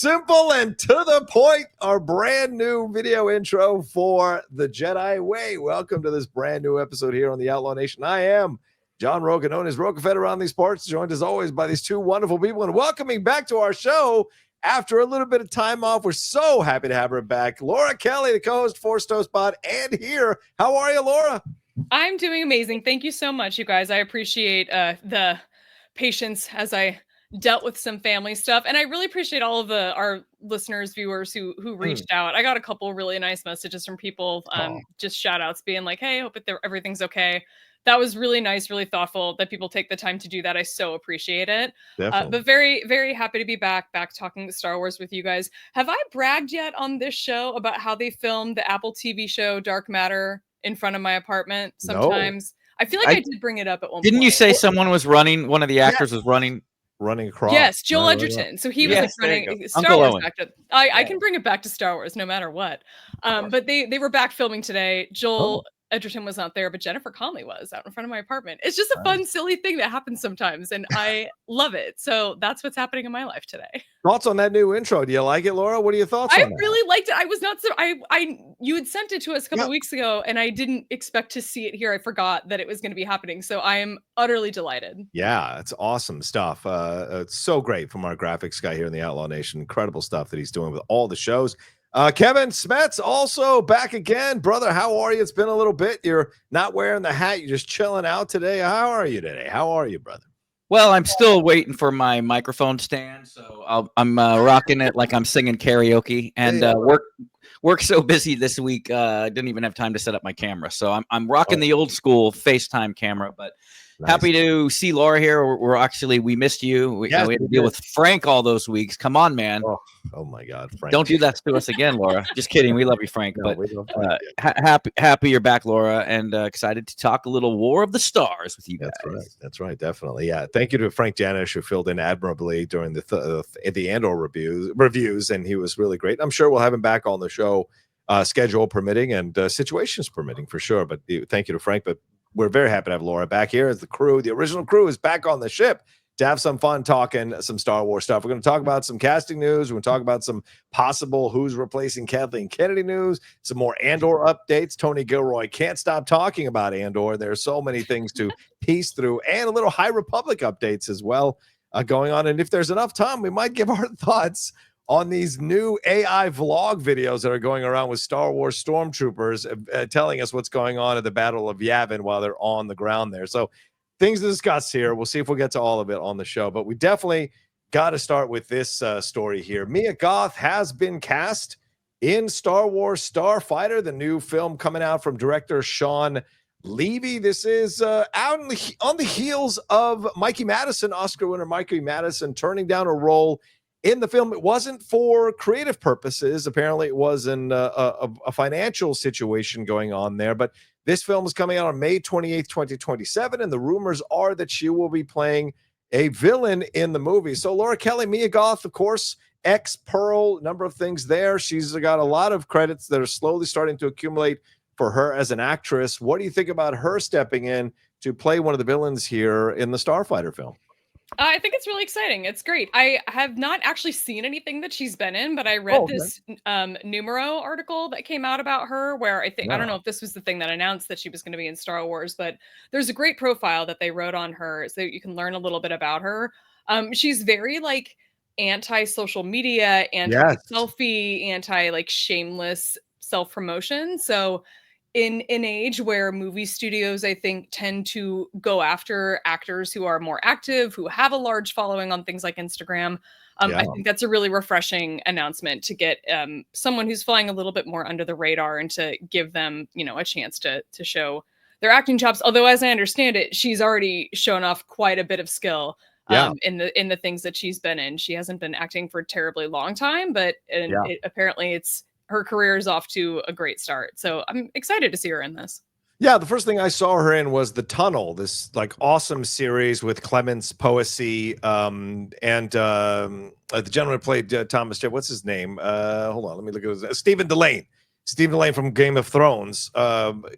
Simple and to the point, our brand new video intro for The Jedi Way. Welcome to this brand new episode here on the Outlaw Nation. I am John Rocha, known as Rocha Fed around these parts, joined as always by these two wonderful people. And welcoming back to our show after a little bit of time off, we're so happy to have her back. Laura Kelly, the co-host, Force Toast Pod, and here. How are you, Laura? I'm doing amazing. Thank you so much, you guys. I appreciate the patience as I dealt with some family stuff, and I really appreciate all of our listeners, viewers who reached out. I got a couple really nice messages from people, just shout outs being like, hey, hope everything's okay. That was really nice, really thoughtful that people take the time to do that. I so appreciate it. But very, very happy to be back talking Star Wars with you guys. Have I bragged yet on this show about how they filmed the Apple TV show Dark Matter in front of my apartment sometimes? No. I feel like I did bring it up at one point. Didn't you say someone was running, one of the actors was running across? Yes, Joel Edgerton. So he was like running Star Wars back to I can bring it back to Star Wars no matter what. But they were back filming today. Joel Edgerton was not there, but Jennifer Connelly was out in front of my apartment. It's just a fun, silly thing that happens sometimes, and I love it. So that's what's happening in my life today. Thoughts on that new intro? Do you like it, Laura? What are your thoughts on it? I really liked it. I was not so you had sent it to us a couple weeks ago, and I didn't expect to see it here. I forgot that it was going to be happening, so I am utterly delighted. Yeah, it's awesome stuff. It's so great from our graphics guy here in the Outlaw Nation. Incredible stuff that he's doing with all the shows. Kevin Smets also back again. Brother, how are you? It's been a little bit. You're not wearing the hat. You're just chilling out today. How are you today? How are you, brother? Well, I'm still waiting for my microphone stand, so I'm rocking it like I'm singing karaoke. And work so busy this week, I didn't even have time to set up my camera. So I'm rocking the old school FaceTime camera, but nice. Happy to see Laura here. We missed you. We had to deal with Frank all those weeks. Come on, man. Oh my God, Frank. Don't do that to us again, Laura. Just kidding. We love you, Frank. No, but happy you're back, Laura, and excited to talk a little War of the Stars with you guys. That's right. Definitely. Yeah. Thank you to Frank Janish, who filled in admirably during the Andor reviews, and he was really great. I'm sure we'll have him back on the show, schedule permitting and situations permitting for sure. But thank you to Frank. But we're very happy to have Laura back here as the crew. The original crew is back on the ship to have some fun talking some Star Wars stuff. We're going to talk about some casting news. We're going to talk about some possible who's replacing Kathleen Kennedy news, some more Andor updates. Tony Gilroy can't stop talking about Andor. There are so many things to piece through, and a little High Republic updates as well going on. And if there's enough time, we might give our thoughts on these new AI vlog videos that are going around with Star Wars stormtroopers telling us what's going on at the Battle of Yavin while they're on the ground there. So things to discuss here. We'll see if we'll get to all of it on the show, but we definitely got to start with this story here. Mia Goth has been cast in Star Wars Starfighter, the new film coming out from director Shawn Levy. This is out on the heels of Mikey Madison, Oscar winner Mikey Madison, turning down a role in the film. It wasn't for creative purposes. Apparently, it was a financial situation going on there. But this film is coming out on May 28th, 2027, and the rumors are that she will be playing a villain in the movie. So, Laura Kelly, Mia Goth, of course, ex-Pearl, number of things there. She's got a lot of credits that are slowly starting to accumulate for her as an actress. What do you think about her stepping in to play one of the villains here in the Starfighter film? I think it's really exciting. It's great. I have not actually seen anything that she's been in, but I read this Numero article that came out about her where I don't know if this was the thing that announced that she was going to be in Star Wars, but there's a great profile that they wrote on her so you can learn a little bit about her. She's very like anti-social media, anti-selfie, anti-like shameless self-promotion. So in an age where movie studios, I think, tend to go after actors who are more active, who have a large following on things like Instagram, I think that's a really refreshing announcement to get someone who's flying a little bit more under the radar and to give them, a chance to show their acting chops. Although, as I understand it, she's already shown off quite a bit of skill in the things that she's been in. She hasn't been acting for a terribly long time, but apparently her career is off to a great start. So I'm excited to see her in this. Yeah, the first thing I saw her in was The Tunnel, this like awesome series with Clemens Poesy and the gentleman who played Thomas J. What's his name? Hold on, let me look at his Stephen Delane. Stephen Delane from Game of Thrones.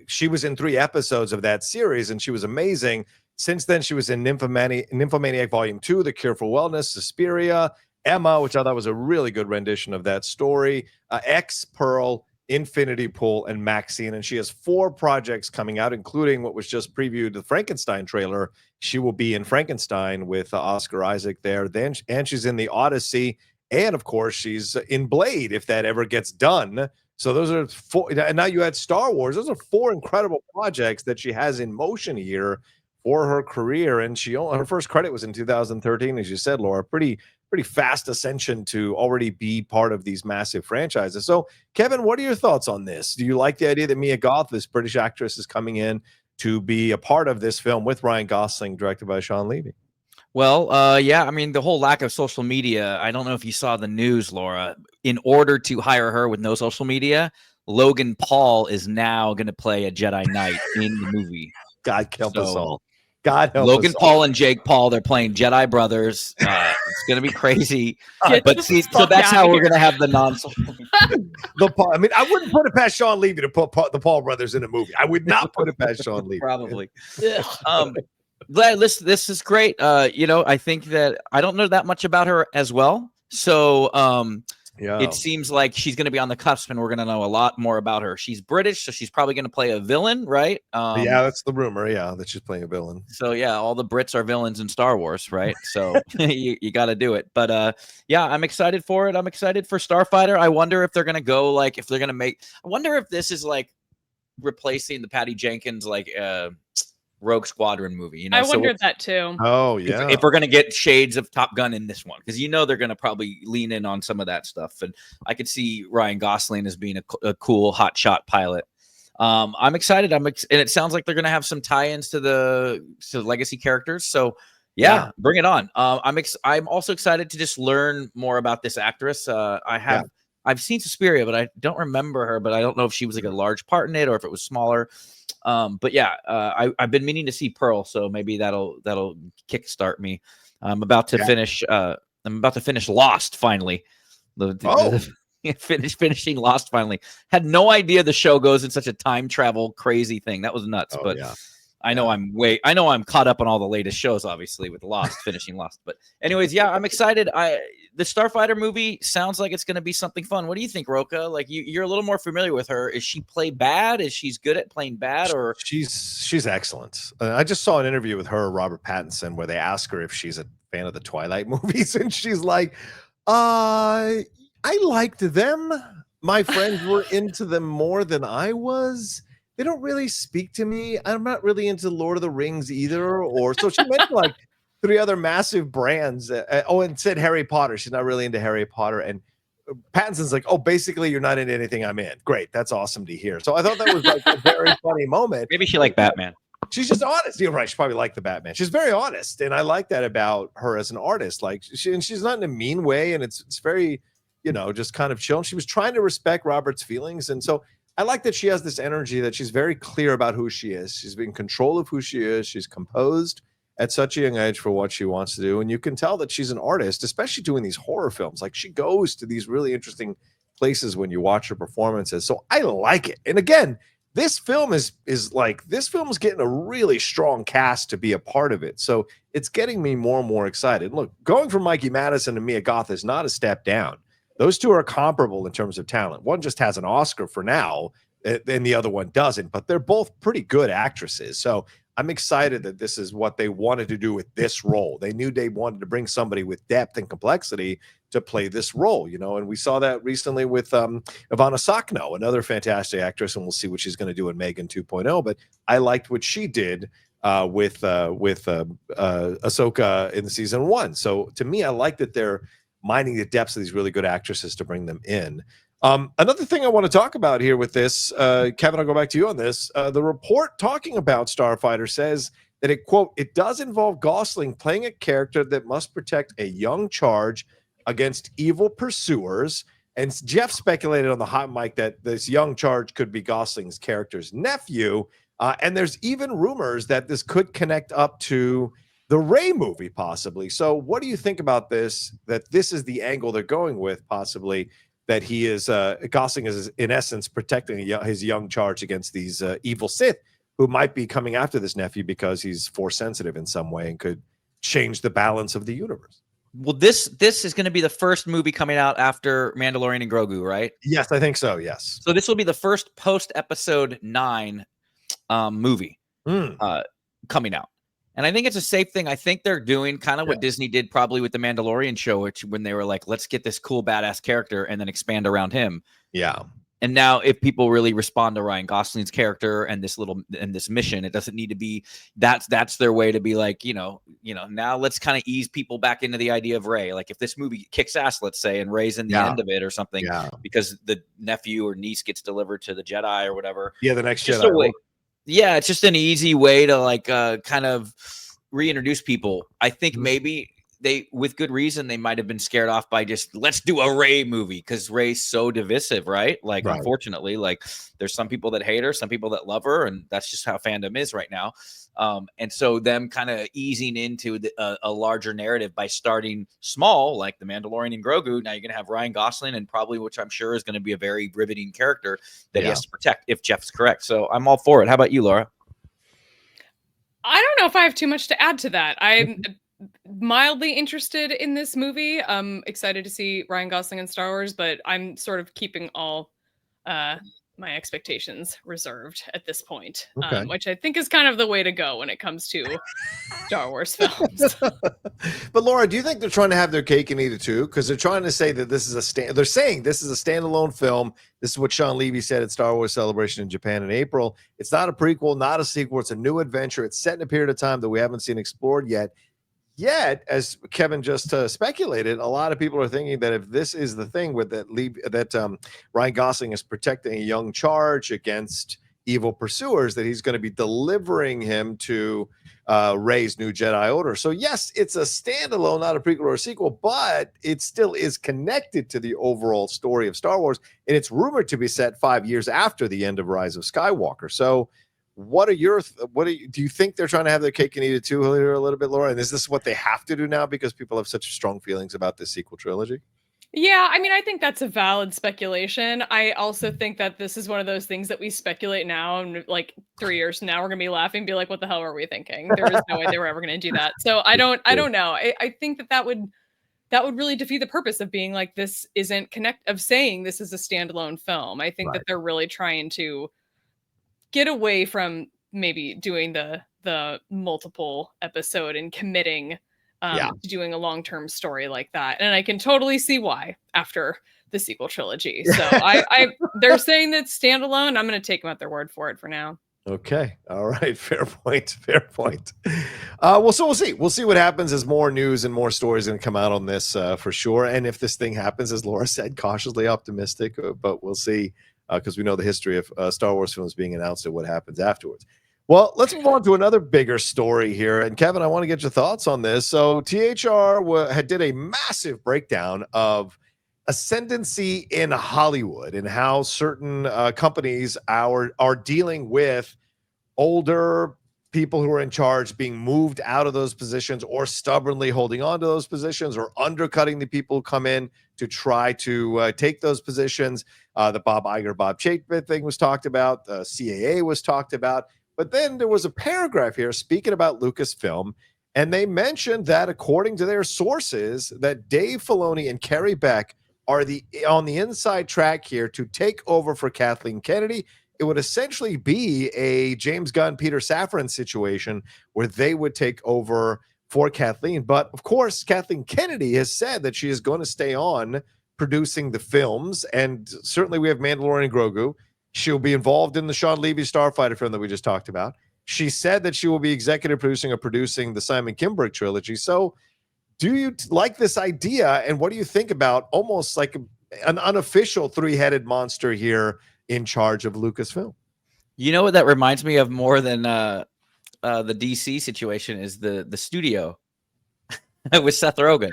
She was in 3 episodes of that series, and she was amazing. Since then, she was in Nymphomaniac Volume 2, The Cure for Wellness, Suspiria, Emma, which I thought was a really good rendition of that story. X, Pearl, Infinity Pool, and Maxine. And she has 4 projects coming out, including what was just previewed, the Frankenstein trailer. She will be in Frankenstein with Oscar Isaac there. Then, and she's in the Odyssey. And of course, she's in Blade, if that ever gets done. So those are 4. And now you had Star Wars. Those are 4 incredible projects that she has in motion here for her career. And her first credit was in 2013, as you said, Laura. Pretty fast ascension to already be part of these massive franchises. So, Kevin, what are your thoughts on this? Do you like the idea that Mia Goth, this British actress, is coming in to be a part of this film with Ryan Gosling, directed by Shawn Levy? Well, yeah, I mean, the whole lack of social media, I don't know if you saw the news, Laura. In order to hire her with no social media, Logan Paul is now going to play a Jedi Knight in the movie. God help us all. God help Logan us Paul all. And Jake Paul, they're playing Jedi brothers. It's going to be crazy. But see, so that's how we're going to have the non-social I mean, I wouldn't put it past Shawn Levy to put the Paul brothers in a movie. I would not put it past Shawn Levy. Probably. This is great. I think that I don't know that much about her as well. So it seems like she's going to be on the cusp, and we're going to know a lot more about her. She's British, so she's probably going to play a villain, right? Yeah, that's the rumor. Yeah, that she's playing a villain. So yeah, all the Brits are villains in Star Wars, right? So you got to do it. But yeah, I'm excited for it. I'm excited for Starfighter. I wonder if they're going to go if they're going to make. I wonder if this is replacing the Patty Jenkins Rogue Squadron movie. I wondered that too. Oh yeah. If we're gonna get shades of Top Gun in this one, because they're gonna probably lean in on some of that stuff, and I could see Ryan Gosling as being a cool hotshot pilot. I'm excited. And it sounds like they're gonna have some tie-ins to the legacy characters. So yeah, bring it on. I'm also excited to just learn more about this actress. I've seen Suspiria, but I don't remember her. But I don't know if she was a large part in it or if it was smaller. But yeah, I've been meaning to see Pearl, so maybe that'll kickstart me. I'm about to finish. I'm about to finish Lost finally. Finishing Lost finally. Had no idea the show goes in such a time travel crazy thing. That was nuts. I know I'm caught up on all the latest shows, obviously, with Lost, finishing Lost. But anyways, yeah, I'm excited. The Starfighter movie sounds like it's going to be something fun. What do you think, Rocha? You're a little more familiar with her. Is she play bad? Is she's good at playing bad? Or she's excellent. I just saw an interview with her, Robert Pattinson, where they ask her if she's a fan of the Twilight movies, and she's like, I liked them. My friends were into them more than I was. They don't really speak to me. I'm not really into Lord of the Rings either. So she mentioned 3 other massive brands. And said Harry Potter. She's not really into Harry Potter. And Pattinson's like, oh, basically you're not into anything I'm in. Great. That's awesome to hear. So I thought that was a very funny moment. Maybe she liked Batman. She's just honest. You're right. She probably liked the Batman. She's very honest. And I like that about her as an artist. She's not in a mean way. And it's very, just kind of chill. She was trying to respect Robert's feelings. And so I like that she has this energy, that she's very clear about who she is. She's in control of who she is. She's composed at such a young age for what she wants to do. And you can tell that she's an artist, especially doing these horror films. She goes to these really interesting places when you watch her performances. So I like it. And again, this film is getting a really strong cast to be a part of it. So it's getting me more and more excited. Look, going from Mikey Madison to Mia Goth is not a step down. Those two are comparable in terms of talent. One just has an Oscar for now, and the other one doesn't, but they're both pretty good actresses. So I'm excited that this is what they wanted to do with this role. They knew they wanted to bring somebody with depth and complexity to play this role, and we saw that recently with Ivana Sakno, another fantastic actress, and we'll see what she's going to do in Megan 2.0. But I liked what she did with Ahsoka in the season 1. So to me, I like that they're mining the depths of these really good actresses to bring them in. Another thing I want to talk about here with this, Kevin, I'll go back to you on this. The report talking about Starfighter says that it does involve Gosling playing a character that must protect a young charge against evil pursuers. And Jeff speculated on the hot mic that this young charge could be Gosling's character's nephew. And there's even rumors that this could connect up to the Rey movie, possibly. So what do you think about this, that this is the angle they're going with, possibly, that he is, Gosling is, in essence, protecting his young charge against these evil Sith who might be coming after this nephew because he's Force sensitive in some way and could change the balance of the universe? Well, this is going to be the first movie coming out after Mandalorian and Grogu, right? Yes, I think so. Yes. So this will be the first post episode 9 movie coming out. And I think it's a safe thing. I think they're doing kind of what Disney did probably with the Mandalorian show, which when they were like, let's get this cool badass character and then expand around him. Yeah. And now if people really respond to Ryan Gosling's character and this mission, it doesn't need to be that's their way to be like, now let's kind of ease people back into the idea of Rey. Like if this movie kicks ass, let's say, and Rey's in the end of it or something, because the nephew or niece gets delivered to the Jedi or whatever. Yeah, the next Jedi. Yeah, it's just an easy way to like kind of reintroduce people. I think maybe they, with good reason, they might have been scared off by just let's do a Rey movie because Rey's so divisive, right? Like, unfortunately, like there's some people that hate her, some people that love her, and that's just how fandom is right now. And so them kind of easing into a larger narrative by starting small, like the Mandalorian and Grogu. Now you're going to have Ryan Gosling and probably, which I'm sure is going to be a very riveting character that he has to protect if Jeff's correct. So I'm all for it. How about you, Laura? I don't know if I have too much to add to that. I'm mildly interested in this movie. I'm excited to see Ryan Gosling in Star Wars, but I'm sort of keeping all my expectations reserved at this point, which I think is kind of the way to go when it comes to Star Wars films. But Laura, do you think they're trying to have their cake and eat it too? Because they're trying to say that this is they're saying this is a standalone film. This is what Shawn Levy said at Star Wars Celebration in Japan in April. It's not a prequel, not a sequel. It's a new adventure. It's set in a period of time that we haven't seen explored yet. Yet, as Kevin just speculated, a lot of people are thinking that if this is the thing with that Ryan Gosling is protecting a young charge against evil pursuers, that he's going to be delivering him to Rey's new Jedi Order. So yes, it's a standalone, not a prequel or a sequel, but it still is connected to the overall story of Star Wars, and it's rumored to be set 5 years after the end of Rise of Skywalker. So do you think they're trying to have their cake and eat it too here a little bit, Laura? And is this what they have to do now because people have such strong feelings about this sequel trilogy? Yeah, I mean, I think that's a valid speculation. I also think that this is one of those things that we speculate now, and like 3 years from now, we're gonna be laughing, be like, "What the hell were we thinking?" There is no way they were ever gonna do that. So I don't know. I think that would really defeat the purpose of being like, this isn't of saying this is a standalone film. I think that they're really trying to get away from maybe doing the multiple episode and committing to doing a long-term story like that. And I can totally see why after the sequel trilogy. So they're saying that standalone. I'm going to take them at their word for it for now. Okay. All right. Fair point. Well, so we'll see. We'll see what happens as more news and more stories going to come out on this for sure. And if this thing happens, as Laura said, cautiously optimistic, but we'll see. Because we know the history of Star Wars films being announced and what happens afterwards. Well, let's move on to another bigger story here. And Kevin, I want to get your thoughts on this. So THR did a massive breakdown of ascendancy in Hollywood and how certain companies are dealing with older people who are in charge being moved out of those positions or stubbornly holding on to those positions or undercutting the people who come in to try to take those positions. The Bob Iger, Bob Chapek thing was talked about. CAA was talked about. But then there was a paragraph here speaking about Lucasfilm, and they mentioned that according to their sources, that Dave Filoni and Kerry Beck are on the inside track here to take over for Kathleen Kennedy. It would essentially be a James Gunn, Peter Safran situation where they would take over for Kathleen. But of course, Kathleen Kennedy has said that she is going to stay on producing the films. And certainly we have Mandalorian and Grogu. She'll be involved in the Shawn Levy Starfighter film that we just talked about. She said that she will be executive producing or producing the Simon Kinberg trilogy. So do you like this idea? And what do you think about almost like an unofficial three-headed monster here in charge of Lucasfilm? You know what that reminds me of more than the DC situation is the studio with Seth Rogen.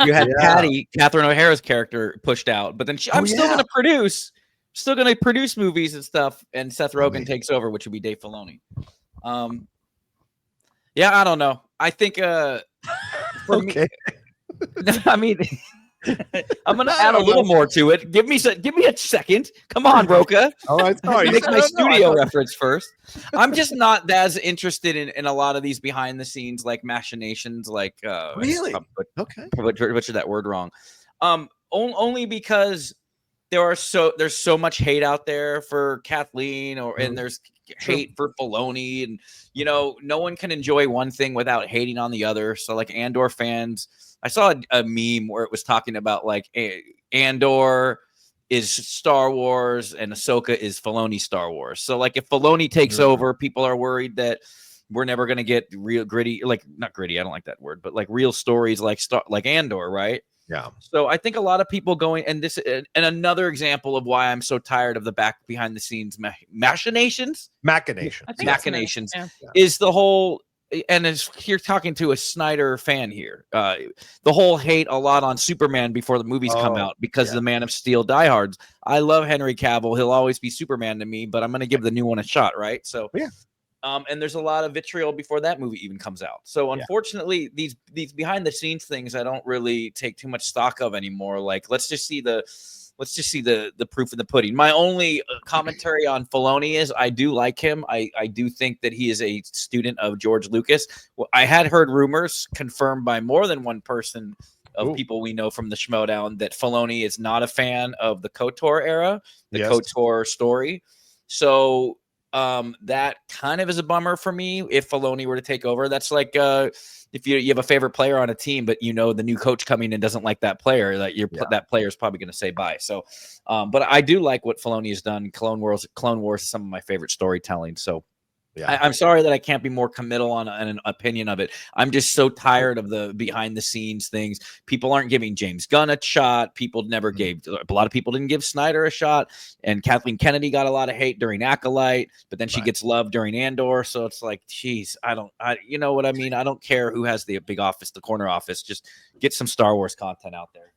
You had Patty, Catherine O'Hara's character, pushed out, but then I'm still going to produce movies and stuff, and Seth Rogen takes over, which would be Dave Filoni. I don't know. I think for me, I mean, I'm gonna add a little more to it. Give me a second. Come on, Rocha. All right, sorry. Make my studio reference first. I'm just not as interested in a lot of these behind the scenes like machinations. Like really? Okay. Butchered that word wrong. Only because there's so much hate out there for Kathleen, and there's hate for Filoni, and no one can enjoy one thing without hating on the other. So like Andor fans, I saw a meme where it was talking about like Andor is Star Wars and Ahsoka is Filoni Star Wars. So like if Filoni takes over, people are worried that we're never going to get real gritty, like not gritty, I don't like that word, but like real stories like Andor, right? Yeah. So I think a lot of people going, and another example of why I'm so tired of the behind the scenes machinations is the whole, and as you're talking to a Snyder fan here, the whole hate a lot on Superman before the movies come out because the Man of Steel diehards. I love Henry Cavill. He'll always be Superman to me, but I'm going to give the new one a shot. Right. So, and there's a lot of vitriol before that movie even comes out. So unfortunately, these behind the scenes things I don't really take too much stock of anymore. Like let's just see the proof of the pudding. My only commentary on Filoni is I do like him. I do think that he is a student of George Lucas. Well, I had heard rumors confirmed by more than one person of people we know from the Schmodown that Filoni is not a fan of the KOTOR era, the KOTOR story. So that kind of is a bummer for me if Filoni were to take over. That's like if you have a favorite player on a team, but the new coach coming in doesn't like that player, that that player is probably going to say bye. So, but I do like what Filoni has done. Clone Wars is some of my favorite storytelling. So I'm sorry that I can't be more committal on an opinion of it. I'm just so tired of the behind the scenes things. People aren't giving James Gunn a shot. People never gave, a lot of people didn't give Snyder a shot. And Kathleen Kennedy got a lot of hate during Acolyte, but then she gets love during Andor. So it's like, geez, you know what I mean? I don't care who has the big office, the corner office, just get some Star Wars content out there.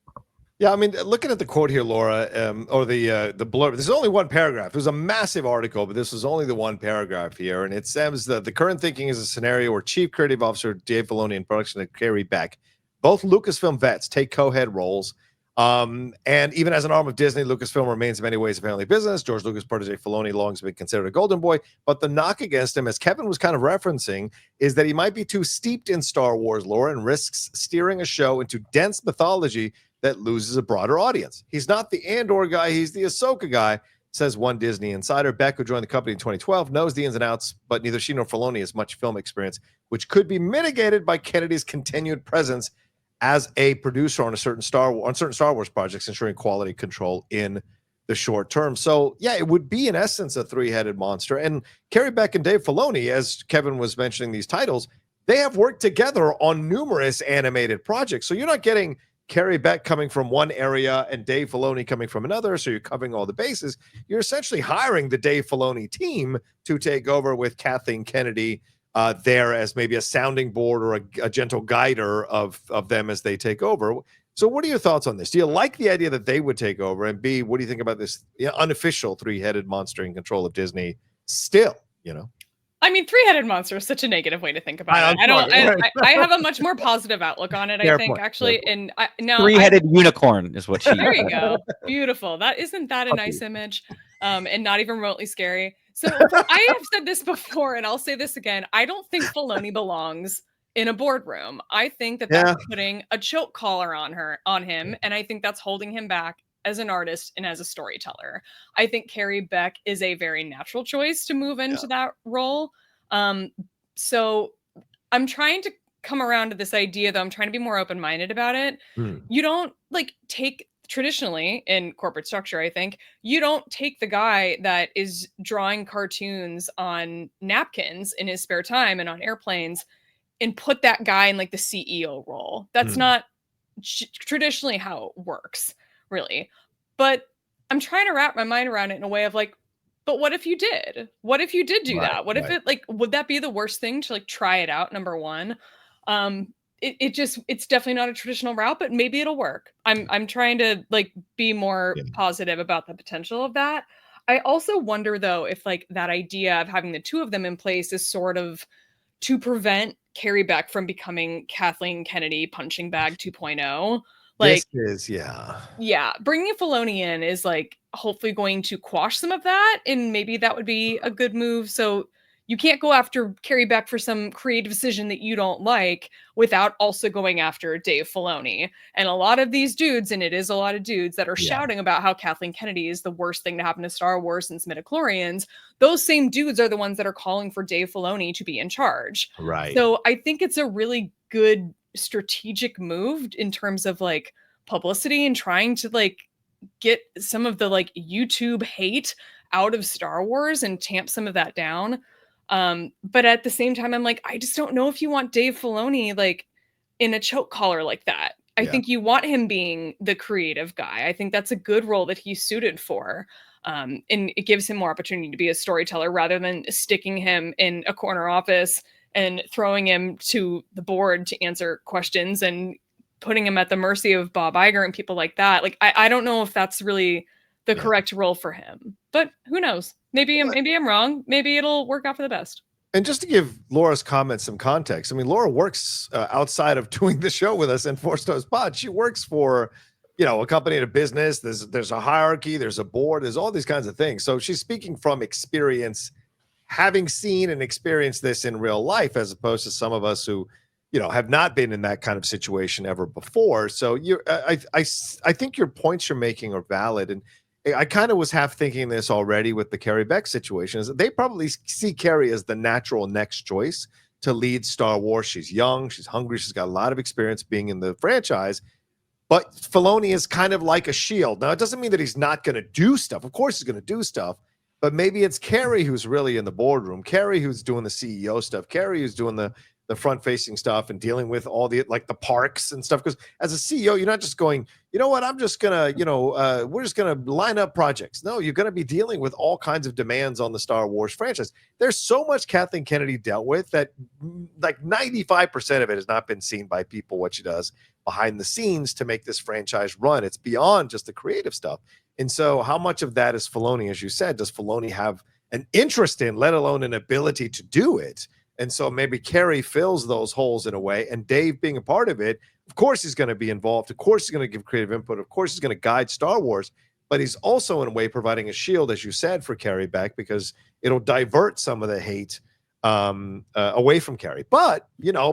Yeah, I mean, looking at the quote here, Laura, or the blurb, there's only one paragraph. It was a massive article, but this was only the one paragraph here. And it says that the current thinking is a scenario where Chief Creative Officer Dave Filoni and production of Carrie Beck, both Lucasfilm vets, take co-head roles. And even as an arm of Disney, Lucasfilm remains in many ways a family business. George Lucas' protege Filoni long has been considered a golden boy. But the knock against him, as Kevin was kind of referencing, is that he might be too steeped in Star Wars lore and risks steering a show into dense mythology that loses a broader audience. He's not the Andor guy, he's the Ahsoka guy, says one Disney insider. Beck, who joined the company in 2012, knows the ins and outs, but neither she nor Filoni has much film experience, which could be mitigated by Kennedy's continued presence as a producer on certain Star Wars projects, ensuring quality control in the short term. So, yeah, it would be in essence a three-headed monster. And Carrie Beck and Dave Filoni, as Kevin was mentioning these titles, they have worked together on numerous animated projects. So you're not getting Carrie Beck coming from one area and Dave Filoni coming from another, so you're covering all the bases. You're essentially hiring the Dave Filoni team to take over with Kathleen Kennedy there as maybe a sounding board or a gentle guider of them as they take over. So what are your thoughts on this? Do you like the idea that they would take over? And B, what do you think about this unofficial three-headed monster in control of Disney still, I mean, three-headed monster is such a negative way to think about it. I have a much more positive outlook on it, I think, actually. And three-headed unicorn is what she. There you go. Beautiful. Isn't that a nice image? And not even remotely scary. So I have said this before, and I'll say this again. I don't think Filoni belongs in a boardroom. I think that's putting a choke collar on him, and I think that's holding him back as an artist and as a storyteller. I think Carrie Beck is a very natural choice to move into that role. So I'm trying to come around to this idea, though. I'm trying to be more open-minded about it. You don't take traditionally in corporate structure, I think you don't take the guy that is drawing cartoons on napkins in his spare time and on airplanes and put that guy in the CEO role. That's not traditionally how it works, really. But I'm trying to wrap my mind around it in a way of but what if you did? What if you did do that? What if it would that be the worst thing to try it out? Number one, it's definitely not a traditional route, but maybe it'll work. I'm trying to be more positive about the potential of that. I also wonder though, if that idea of having the two of them in place is sort of to prevent Carrie Beck from becoming Kathleen Kennedy punching bag 2.0. Like, this is yeah, bringing Filoni in is like hopefully going to quash some of that, and maybe that would be a good move. So you can't go after Carrie Beck for some creative decision that you don't like without also going after Dave Filoni. And a lot of these dudes, and it is a lot of dudes that are shouting about how Kathleen Kennedy is the worst thing to happen to Star Wars since midichlorians. Those same dudes are the ones that are calling for Dave Filoni to be in charge. right. So I think it's a really good strategic move in terms of like publicity and trying to like get some of the like YouTube hate out of Star Wars and tamp some of that down. But at the same time, I'm like, I just don't know if you want Dave Filoni like in a choke collar like that. I think you want him being the creative guy. I think that's a good role that he's suited for. And it gives him more opportunity to be a storyteller rather than sticking him in a corner office and throwing him to the board to answer questions and putting him at the mercy of Bob Iger and people like that. Like, I don't know if that's really the correct role for him, but who knows? Maybe I'm wrong. Maybe it'll work out for the best. And just to give Laura's comments some context, I mean, Laura works outside of doing the show with us in Four Stars Pod. She works for, a company and a business. There's a hierarchy, there's a board, there's all these kinds of things. So she's speaking from experience, having seen and experienced this in real life, as opposed to some of us who, have not been in that kind of situation ever before. So I think your points you're making are valid. And I kind of was half thinking this already with the Carrie Beck situation, is that they probably see Carrie as the natural next choice to lead Star Wars. She's young, she's hungry, she's got a lot of experience being in the franchise, but Filoni is kind of like a shield. Now, it doesn't mean that he's not going to do stuff. Of course he's going to do stuff, but maybe it's Carrie who's really in the boardroom, Carrie who's doing the CEO stuff, Carrie who's doing the front-facing stuff and dealing with all the parks and stuff. Because as a CEO, you're not just going, you know what, I'm just gonna, we're just gonna line up projects. No, you're gonna be dealing with all kinds of demands on the Star Wars franchise. There's so much Kathleen Kennedy dealt with that like 95% of it has not been seen by people, what she does behind the scenes to make this franchise run. It's beyond just the creative stuff. And so how much of that is Filoni, as you said, does Filoni have an interest in, let alone an ability to do it? And so maybe Carrie fills those holes in a way, and Dave being a part of it, of course he's going to be involved. Of course he's going to give creative input. Of course he's going to guide Star Wars, but he's also in a way providing a shield, as you said, for Carrie Beck, because it'll divert some of the hate away from Carrie. But,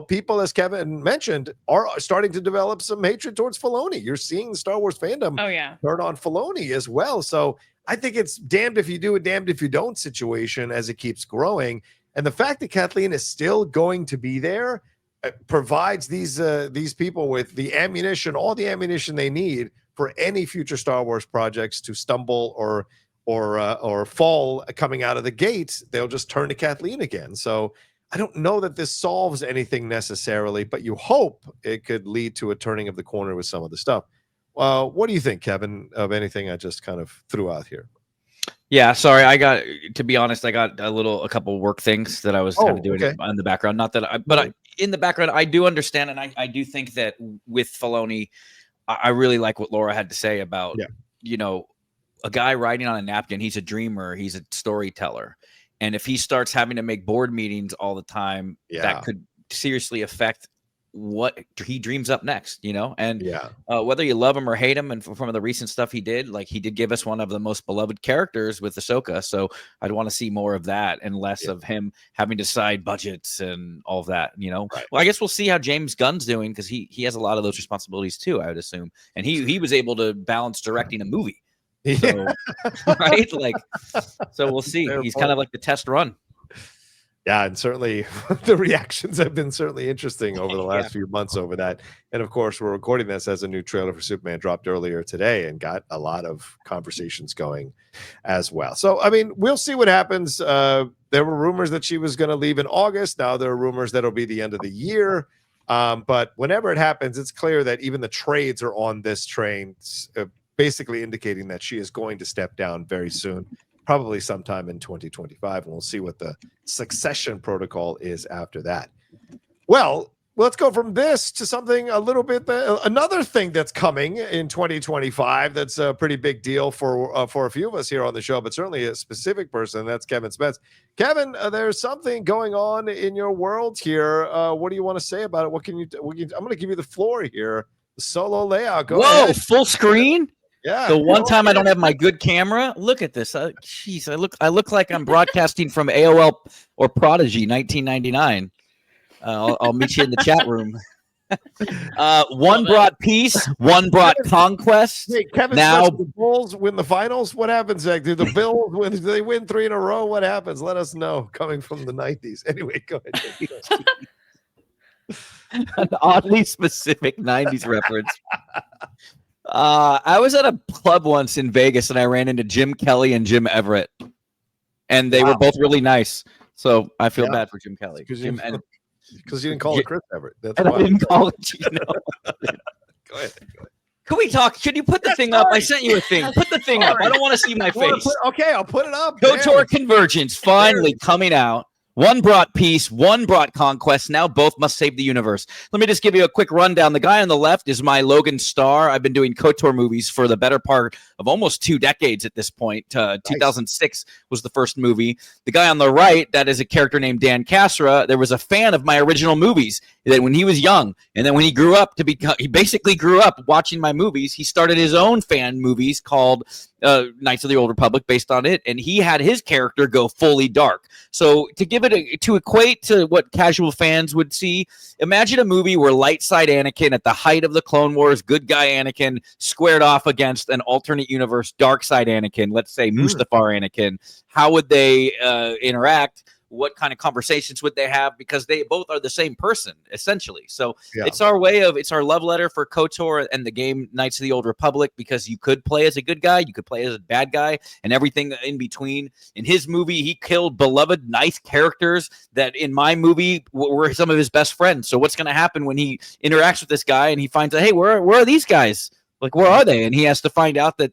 people, as Kevin mentioned, are starting to develop some hatred towards Filoni. You're seeing the Star Wars fandom turn on Filoni as well. So I think it's damned if you do, damned if you don't situation as it keeps growing. And the fact that Kathleen is still going to be there provides these people with the ammunition, all the ammunition they need for any future Star Wars projects to stumble or fall coming out of the gate. They'll just turn to Kathleen again. So I don't know that this solves anything necessarily, but you hope it could lead to a turning of the corner with some of the stuff. What do you think, Kevin, of anything I just kind of threw out here? Yeah, sorry. To be honest, I got a couple work things that I was kind of doing in the background. Not that in the background, I do understand. And I do think that with Filoni, I really like what Laura had to say about, a guy writing on a napkin. He's a dreamer. He's a storyteller. And if he starts having to make board meetings all the time, that could seriously affect what he dreams up next, and whether you love him or hate him, and from the recent stuff he did, like he did give us one of the most beloved characters with Ahsoka, so I'd want to see more of that and less of him having to decide budgets and all of that, Well, I guess we'll see how James Gunn's doing, because he has a lot of those responsibilities too, I would assume, and he was able to balance directing a movie, so right, so we'll see. He's kind of like the test run. Yeah, and certainly the reactions have been certainly interesting over the last few months over that. And of course, we're recording this as a new trailer for Superman dropped earlier today and got a lot of conversations going as well. So, I mean, we'll see what happens. There were rumors that she was going to leave in August. Now there are rumors that it'll be the end of the year. But whenever it happens, it's clear that even the trades are on this train, basically indicating that she is going to step down very soon. Probably sometime in 2025, and we'll see what the succession protocol is after that. Well, let's go from this to something a little bit, another thing that's coming in 2025 that's a pretty big deal for a few of us here on the show, but certainly a specific person. That's Kevin Smets. Kevin, there's something going on in your world here. What do you want to say about it? I'm going to give you the floor here Solo layout. Go Whoa, ahead. full screen. Yeah. The one time I don't have my good camera. Look at this. Jeez, I look like I'm broadcasting from AOL or Prodigy 1999. I'll meet you in the chat room. One brought peace, one brought conquest. Hey, Kevin, now the Bulls win the finals. What happens, Zach? Do the Bills win? Do they win 3 in a row? What happens? Let us know. Coming from the 90s. Anyway, go ahead. An oddly specific 90s reference. I was at a club once in Vegas and I ran into Jim Kelly and Jim Everett, and they were both really nice. So I feel bad for Jim Kelly. Because you didn't call it Chris Everett. That's and I didn't call it. Go ahead. Can we talk? Should you put the thing up? I sent you a thing. Put the thing up. I don't want to see my face. Okay, I'll put it up. KOTOR Convergence finally coming out. One brought peace, one brought conquest. Now both must save the universe. Let me just give you a quick rundown. The guy on the left is my Logan Starr. I've been doing KOTOR movies for the better part of almost 2 decades at this point. 2006 was the first movie. The guy on the right, that is a character named Dan Casra. There was a fan of my original movies that when he was young, and then when he grew up he basically grew up watching my movies. He started his own fan movies called Knights of the Old Republic, based on it, and he had his character go fully dark. So to give it to equate to what casual fans would see, imagine a movie where light side Anakin at the height of the Clone Wars, good guy Anakin, squared off against an alternate universe dark side Anakin, let's say Mustafar Anakin. How would they interact? What kind of conversations would they have? Because they both are the same person, essentially. So it's our love letter for KOTOR and the game Knights of the Old Republic, because you could play as a good guy, you could play as a bad guy, and everything in between. In his movie, he killed beloved, nice characters that in my movie were some of his best friends. So what's going to happen when he interacts with this guy and he finds out, hey, where are these guys? Like, where are they? And he has to find out that,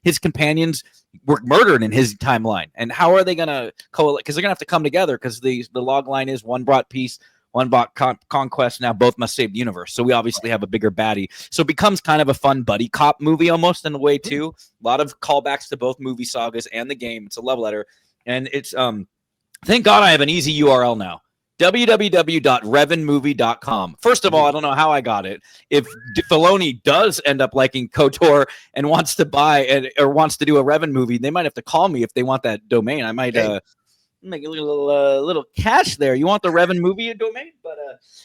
his companions were murdered in his timeline. And how are they going to coalesce? Because they're going to have to come together, because the log line is one brought peace, one brought conquest. Now both must save the universe. So we obviously have a bigger baddie. So it becomes kind of a fun buddy cop movie almost in a way, too. A lot of callbacks to both movie sagas and the game. It's a love letter. And it's, thank God I have an easy URL now. www.revanmovie.com. First of all, I don't know how I got it. If Filoni does end up liking KOTOR and wants to buy or wants to do a Revan movie, they might have to call me if they want that domain. I might make a little cash there. You want the Revan movie domain? But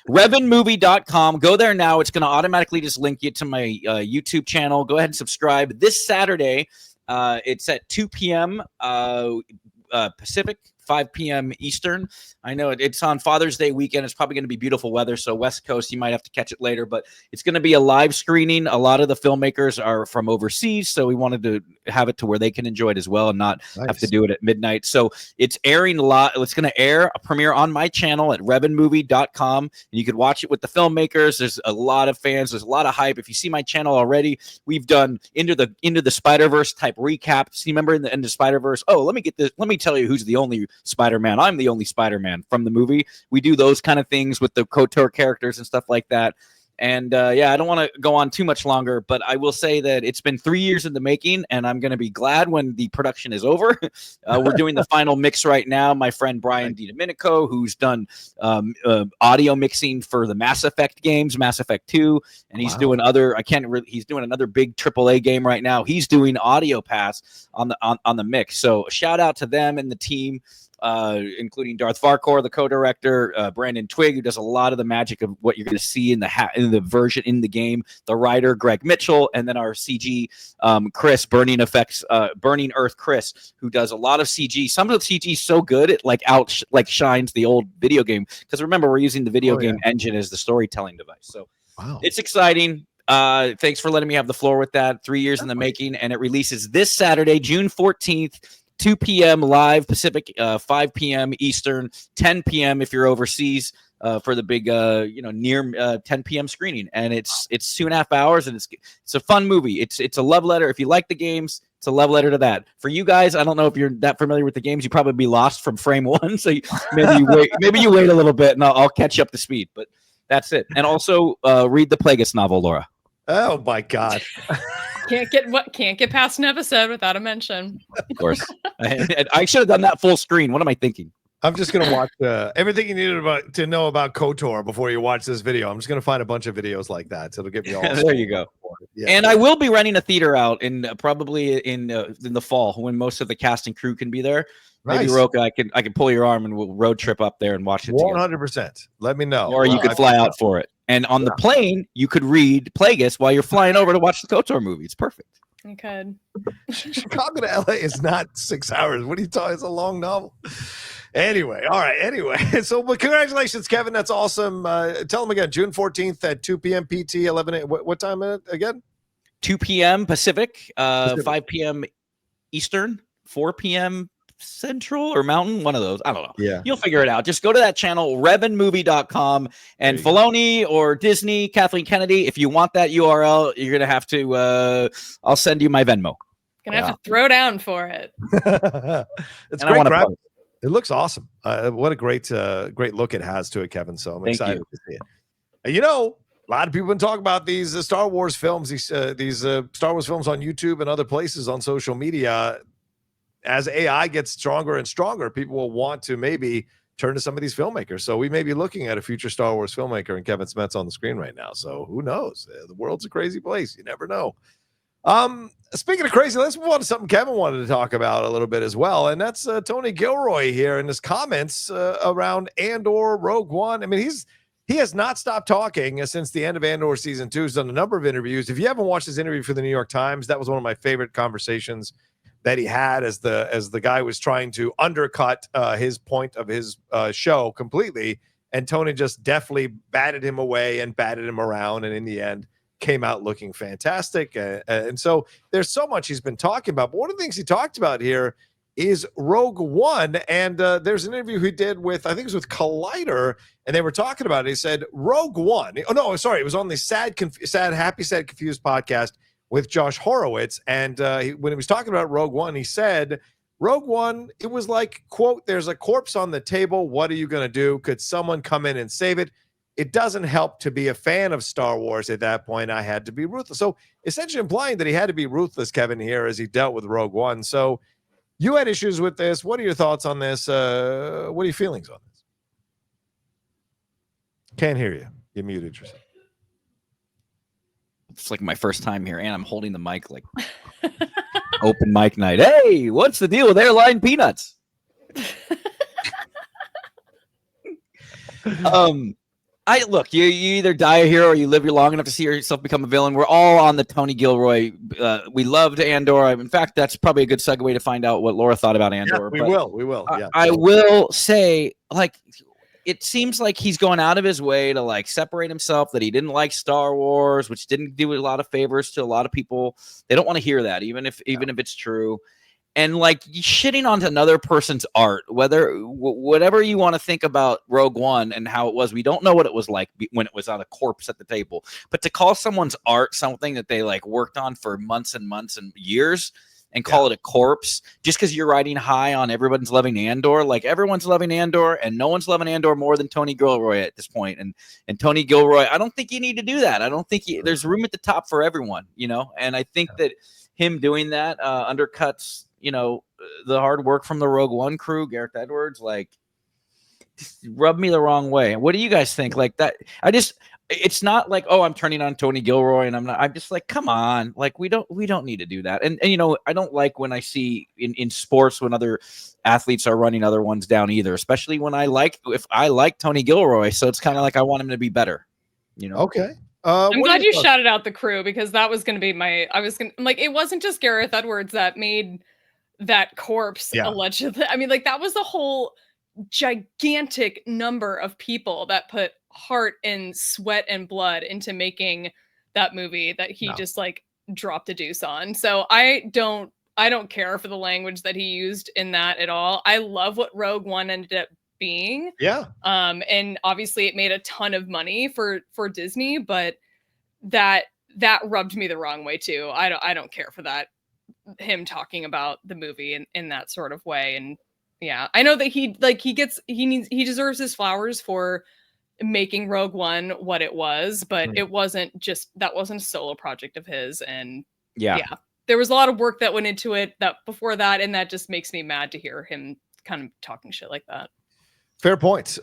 revanmovie.com. Go there now. It's going to automatically just link you to my YouTube channel. Go ahead and subscribe. This Saturday, it's at 2 p.m. Pacific, 5 p.m. Eastern. I know it's on Father's Day weekend. It's probably going to be beautiful weather, so West Coast, you might have to catch it later, but it's going to be a live screening. A lot of the filmmakers are from overseas, so we wanted to have it to where they can enjoy it as well and not have to do it at midnight. So it's airing a lot. It's going to air a premiere on my channel at revanmovie.com, and you could watch it with the filmmakers. There's a lot of fans. There's a lot of hype. If you see my channel already, we've done into the Spider-Verse type recaps. You remember in the Into Spider-Verse? Oh, let me tell you who's the only Spider-Man. I'm the only Spider-Man from the movie. We do those kind of things with the KOTOR characters and stuff like that. And I don't want to go on too much longer, but I will say that it's been 3 years in the making, and I'm going to be glad when the production is over. We're doing the final mix right now. My friend Brian DiDomenico, who's done audio mixing for the Mass Effect games, Mass Effect 2, and he's doing he's doing another big AAA game right now. He's doing audio pass on the mix. So shout out to them and the team. Including Darth Farquhar, the co-director, Brandon Twigg, who does a lot of the magic of what you're going to see in the version in the game, the writer Greg Mitchell, and then our CG Chris, Burning Earth Chris, who does a lot of CG. Some of the CG is so good it shines the old video game, because remember, we're using the video game engine as the storytelling device. So it's exciting. Thanks for letting me have the floor with that. 3 years in the making, and it releases this Saturday, June 14th. 2 p.m. live Pacific, 5 p.m. Eastern, 10 p.m. if you're overseas for the big, near 10 p.m. screening. And it's 2.5 hours, and it's a fun movie. It's a love letter. If you like the games, it's a love letter to that. For you guys, I don't know if you're that familiar with the games. You probably be lost from frame one, so maybe you wait a little bit, and I'll catch you up to speed. But that's it. And also read the Plagueis novel, Laura. Oh my God. Can't get past an episode without a mention. Of course. I should have done that full screen. What am I thinking? I'm just gonna watch everything you needed to know about KOTOR before you watch this video. I'm just gonna find a bunch of videos like that, so it'll get me all. There you go. Yeah. And I will be renting a theater out in probably in the fall when most of the cast and crew can be there. Nice. Maybe Rocha, I can pull your arm and we'll road trip up there and watch it. 100%. Let me know. Or you could fly out for it. And on the plane, you could read Plagueis while you're flying over to watch the KOTOR movie. It's perfect. You could. Chicago to LA is not 6 hours. What are you talking? It's a long novel. Anyway, all right. Anyway, so well, congratulations, Kevin. That's awesome. Tell them again, June 14th at 2 p.m. PT, 11 a.m. What time again? 2 p.m. Pacific, 5 p.m. Eastern, 4 p.m. Central or Mountain, one of those. I don't know. Yeah. You'll figure it out. Just go to that channel, revanmovie.com, and Filoni or Disney, Kathleen Kennedy. If you want that URL, you're going to have to, I'll send you my Venmo. Gonna have to throw down for it. It's great graphics. It looks awesome. What a great look it has to it, Kevin. So I'm excited to see it. You know, a lot of people have been talking about these Star Wars films, these Star Wars films on YouTube and other places on social media. As AI gets stronger and stronger, people will want to maybe turn to some of these filmmakers. So we may be looking at a future Star Wars filmmaker and Kevin Smets on the screen right now. So who knows? The world's a crazy place. You never know. Speaking of crazy, let's move on to something Kevin wanted to talk about a little bit as well. And that's Tony Gilroy here in his comments around Andor, Rogue One. I mean, he has not stopped talking since the end of Andor season 2. He's done a number of interviews. If you haven't watched his interview for the New York Times, that was one of my favorite conversations that he had as the guy was trying to undercut his point of his show completely. And Tony just deftly batted him away and batted him around. And in the end, came out looking fantastic. And so there's so much he's been talking about. But one of the things he talked about here is Rogue One. And there's an interview he did with, I think it was with Collider, and they were talking about it. He said, Rogue One. Oh, no, sorry. It was on the Happy, Sad, Confused podcast with Josh Horowitz. And when he was talking about Rogue One, he said, Rogue One, it was like, quote, there's a corpse on the table. What are you going to do? Could someone come in and save it? It doesn't help to be a fan of Star Wars at that point. I had to be ruthless. So essentially implying that he had to be ruthless, Kevin, here as he dealt with Rogue One. So you had issues with this. What are your thoughts on this? What are your feelings on this? Can't hear you. You're muted yourself. It's like my first time here, and I'm holding the mic like open mic night. Hey, what's the deal with airline peanuts? I look, you either die a hero or you live long enough to see yourself become a villain. We're all on the Tony Gilroy. We loved Andor. In fact, that's probably a good segue to find out what Laura thought about Andor. Yeah, we will. Yeah. I will say, like, it seems like he's going out of his way to like separate himself, that he didn't like Star Wars, which didn't do a lot of favors to a lot of people. They don't want to hear that, even if it's true. And like shitting on another person's art, whatever you want to think about Rogue One and how it was, we don't know what it was like when it was on a corpse at the table. But to call someone's art something that they like worked on for months and months and years and call it a corpse just because you're riding high on everyone's loving Andor, like everyone's loving Andor and no one's loving Andor more than Tony Gilroy at this point. And Tony Gilroy, I don't think you need to do that. I don't think there's room at the top for everyone, you know, and I think that him doing that undercuts, you know, the hard work from the Rogue One crew, Gareth Edwards, like just rubbed me the wrong way. What do you guys think? Like that, it's not like, oh, I'm turning on Tony Gilroy and I'm just like, come on, like we don't need to do that. And you know, I don't like when I see in sports when other athletes are running other ones down either, especially when if I like Tony Gilroy. So it's kind of like I want him to be better, you know? Okay. I'm glad you shouted out the crew because that was going to be it wasn't just Gareth Edwards that made that corpse allegedly. I mean, like that was a whole gigantic number of people that put heart and sweat and blood into making that movie that he just like dropped a deuce on. So I don't care for the language that he used in that at all. I love what Rogue One ended up being. Yeah. And obviously it made a ton of money for Disney, but that rubbed me the wrong way too. I don't care for that, him talking about the movie in that sort of way. And yeah, I know that he deserves his flowers for making Rogue One what it was, but that wasn't a solo project of his. And yeah, there was a lot of work that went into it that before that, and that just makes me mad to hear him kind of talking shit like that. Fair point.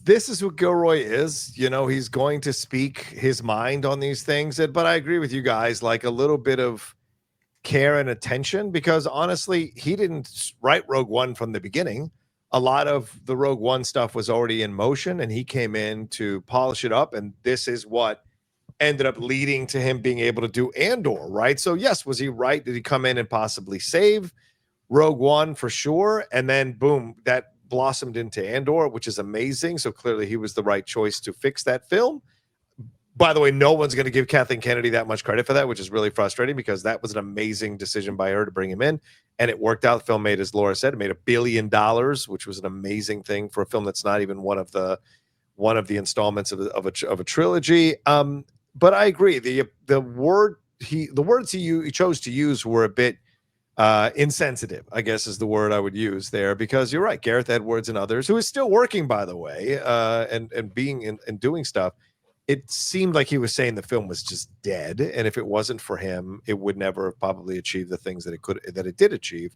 This is what Gilroy is. He's going to speak his mind on these things. But I agree with you guys, like a little bit of care and attention, because honestly, he didn't write Rogue One from the beginning. A lot of the Rogue One stuff was already in motion, and he came in to polish it up. And this is what ended up leading to him being able to do Andor, right? So yes, was he right? Did he come in and possibly save Rogue One? For sure. And then boom, that blossomed into Andor, which is amazing. So clearly he was the right choice to fix that film. By the way, no one's going to give Kathleen Kennedy that much credit for that, which is really frustrating, because that was an amazing decision by her to bring him in, and it worked out. The film made, as Laura said, it made $1 billion, which was an amazing thing for a film that's not even one of the installments of a trilogy. But I agree. The words he chose to use were a bit insensitive, I guess is the word I would use there, because you're right. Gareth Edwards and others, who is still working, by the way, and being and doing stuff. It seemed like he was saying the film was just dead, and if it wasn't for him, it would never have probably achieved the things that it did achieve.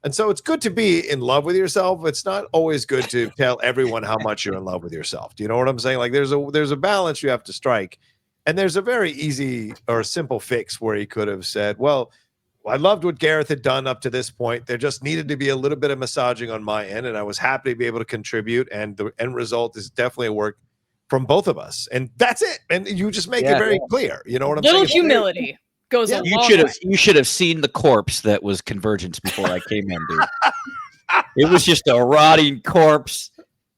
And so it's good to be in love with yourself. It's not always good to tell everyone how much you're in love with yourself. Do you know what I'm saying? Like there's a balance you have to strike, and there's a very easy or simple fix where he could have said, well, I loved what Gareth had done up to this point. There just needed to be a little bit of massaging on my end, and I was happy to be able to contribute, and the end result is definitely a work from both of us, and that's it. And you just make it very clear. You know what I'm saying? Little humility goes a long way. You should have seen the corpse that was Convergence before I came in, dude. It was just a rotting corpse,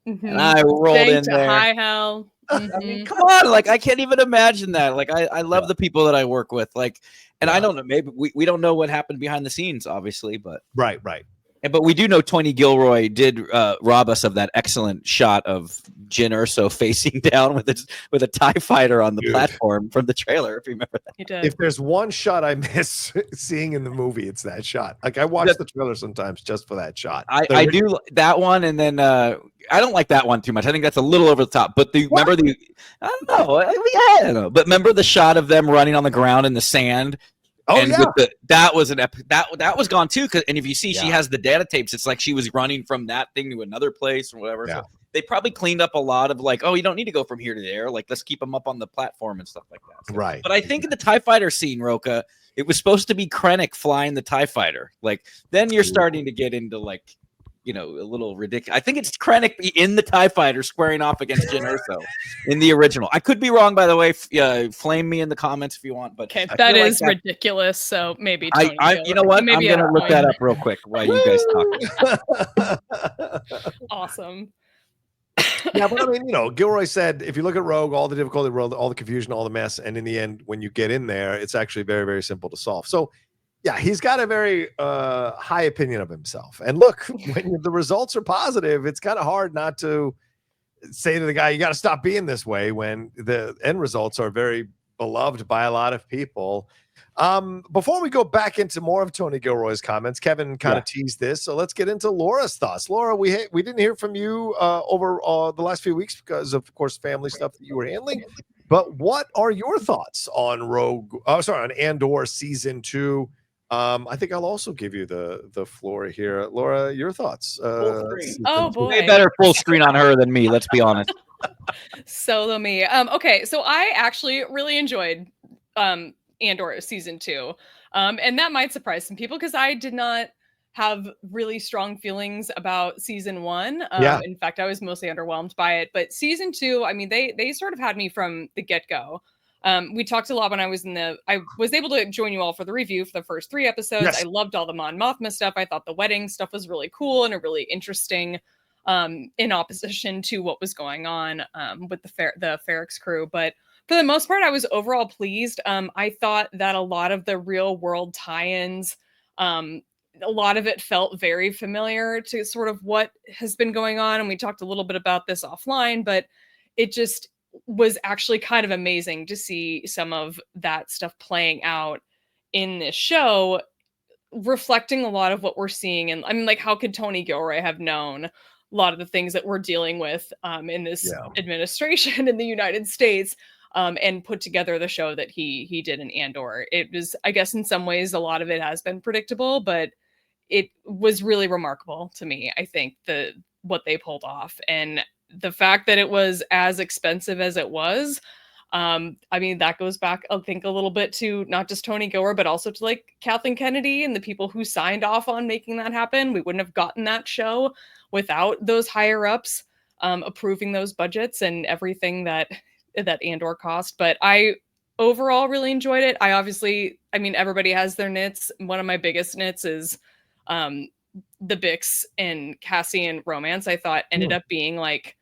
and I rolled in there. High hell. I mean, come on, like I can't even imagine that. Like I love the people that I work with, like, and I don't know, maybe we don't know what happened behind the scenes, obviously, but right. But we do know Tony Gilroy did rob us of that excellent shot of Jyn Erso facing down with a TIE fighter on the platform from the trailer, if you remember that. He did. If there's one shot I miss seeing in the movie, it's that shot. Like I watch the trailer sometimes just for that shot. I do that one, and then I don't like that one too much. I think that's a little over the top. But remember I don't know. But remember the shot of them running on the ground in the sand. Oh, and that was that was gone too. And if you see, she has the data tapes. It's like she was running from that thing to another place or whatever. Yeah. So they probably cleaned up a lot of like, oh, you don't need to go from here to there. Like, let's keep them up on the platform and stuff like that. So, right. But I think in the TIE fighter scene, Rocha, it was supposed to be Krennic flying the TIE fighter. Like, then you're starting to get into like, a little ridiculous. I think it's Krennic in the TIE fighter squaring off against Jyn Erso in the original. I could be wrong, by the way. Flame me in the comments if you want. But okay, that is ridiculous. So maybe you know what? Maybe I'm gonna look that up real quick while you guys talk. Awesome. Yeah, but I mean, Gilroy said if you look at Rogue, all the difficulty, all the confusion, all the mess, and in the end, when you get in there, it's actually very, very simple to solve. So. Yeah, he's got a very high opinion of himself. And look, when the results are positive, it's kind of hard not to say to the guy, you got to stop being this way, when the end results are very beloved by a lot of people. Before we go back into more of Tony Gilroy's comments, Kevin kind of teased this. So let's get into Laura's thoughts. Laura, we didn't hear from you over the last few weeks because of course, family stuff that you were handling. But what are your thoughts on on Andor season 2? I think I'll also give you the floor here. Laura, your thoughts. Oh boy. Way better full screen on her than me, let's be honest. Solo me. Okay, so I actually really enjoyed Andor season 2. And that might surprise some people because I did not have really strong feelings about season 1. In fact, I was mostly underwhelmed by it. But season 2, I mean, they sort of had me from the get-go. We talked a lot when I was able to join you all for the review for the first 3 episodes. Yes. I loved all the Mon Mothma stuff. I thought the wedding stuff was really cool and a really interesting in opposition to what was going on with the Ferrex crew. But for the most part, I was overall pleased. I thought that a lot of the real world tie-ins, a lot of it felt very familiar to sort of what has been going on. And we talked a little bit about this offline, but it just was actually kind of amazing to see some of that stuff playing out in this show, reflecting a lot of what we're seeing. And I mean, like, how could Tony Gilroy have known a lot of the things that we're dealing with in this administration in the United States, and put together the show that he did in Andor? It was, I guess, in some ways, a lot of it has been predictable, but it was really remarkable to me. I think what they pulled off. And the fact that it was as expensive as it was, I mean, that goes back, I think, a little bit to not just Tony Gilroy, but also to like Kathleen Kennedy and the people who signed off on making that happen. We wouldn't have gotten that show without those higher ups approving those budgets and everything that Andor cost. But I overall really enjoyed it. I mean, everybody has their nits. One of my biggest nits is the Bix and Cassian romance. I thought ended up being like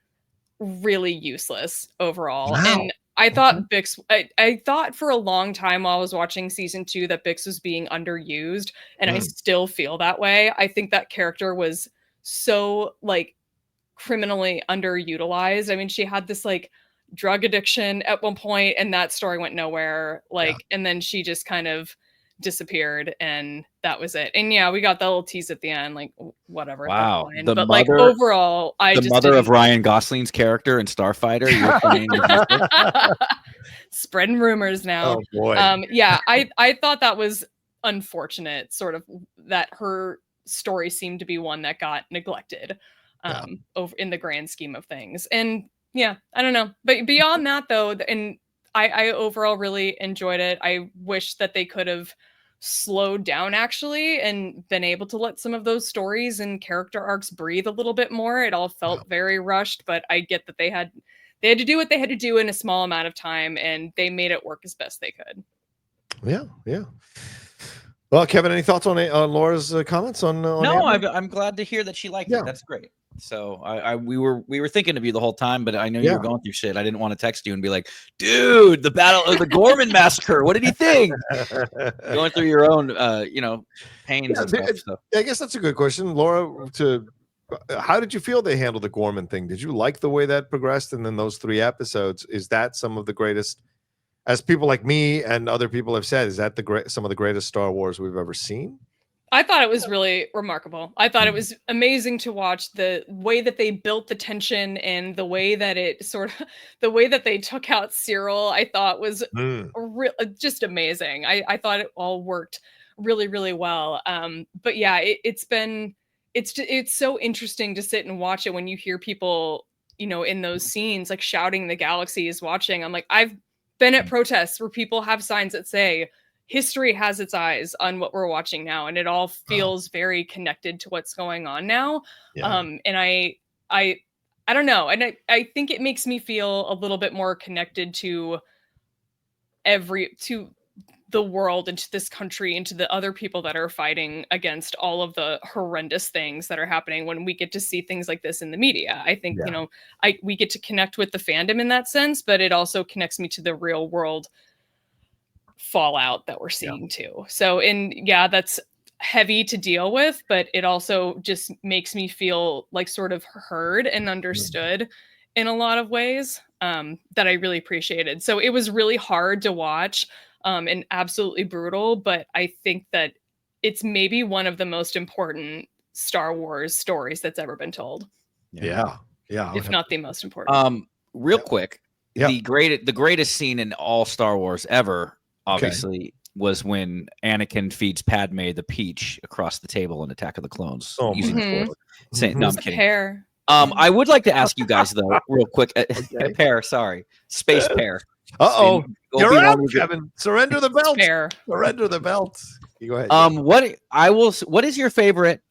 really useless overall. Wow. And I thought Bix, I thought for a long time while I was watching season 2 that Bix was being underused, and I still feel that way. I think that character was so like criminally underutilized. I mean, she had this like drug addiction at one point, and that story went nowhere. Like, and then she just kind of disappeared, and that was it. And yeah, we got that little tease at the end, like whatever. Wow. But mother, like overall, the mother of Ryan Gosling's character in Starfighter. You're playing spreading rumors now. Oh boy. Yeah, I thought that was unfortunate, sort of, that her story seemed to be one that got neglected over in the grand scheme of things. And yeah, I don't know. But beyond that though, and I overall really enjoyed it. I wish that they could have slowed down actually and been able to let some of those stories and character arcs breathe a little bit more. It all felt very rushed, but I get that they had to do what they had to do in a small amount of time, and they made it work as best they could. Yeah. Well, Kevin, any thoughts on Laura's comments on No, I'm glad to hear that she liked it. That's great. So we were thinking of you the whole time, but I know you were going through shit. I didn't want to text you and be like, dude, the battle of the Gorman massacre. What did he think? Going through your own, pains and stuff. So. I guess that's a good question, Laura. How did you feel they handled the Gorman thing? Did you like the way that progressed? And then those 3 episodes, is that some of the greatest, as people like me and other people have said, is that some of the greatest Star Wars we've ever seen? I thought it was really remarkable. I thought it was amazing to watch the way that they built the tension, and the way that the way that they took out Cyril, I thought was just amazing. I thought it all worked really, really well. But yeah, it's so interesting to sit and watch it when you hear people, in those scenes, like shouting "The galaxy is watching." I'm like, I've been at protests where people have signs that say, history has its eyes on what we're watching now, and it all feels very connected to what's going on now. And I don't know, and I think it makes me feel a little bit more connected to the world, and to this country, and to the other people that are fighting against all of the horrendous things that are happening when we get to see things like this in the media. I think we get to connect with the fandom in that sense, but it also connects me to the real world fallout that we're seeing too. So that's heavy to deal with, but it also just makes me feel like sort of heard and understood in a lot of ways that I really appreciated. So it was really hard to watch and absolutely brutal, but I think that it's maybe one of the most important Star Wars stories that's ever been told. Yeah. If not the most important. Real quick, the greatest scene in all Star Wars ever, obviously, was when Anakin feeds Padme the peach across the table in Attack of the Clones. Using the Force. No, I'm kidding. Pear. I would like to ask you guys though, real quick. Pear, sorry, space pear. You're out, Kevin. Surrender the belt. Surrender the belt. You go ahead. What is your favorite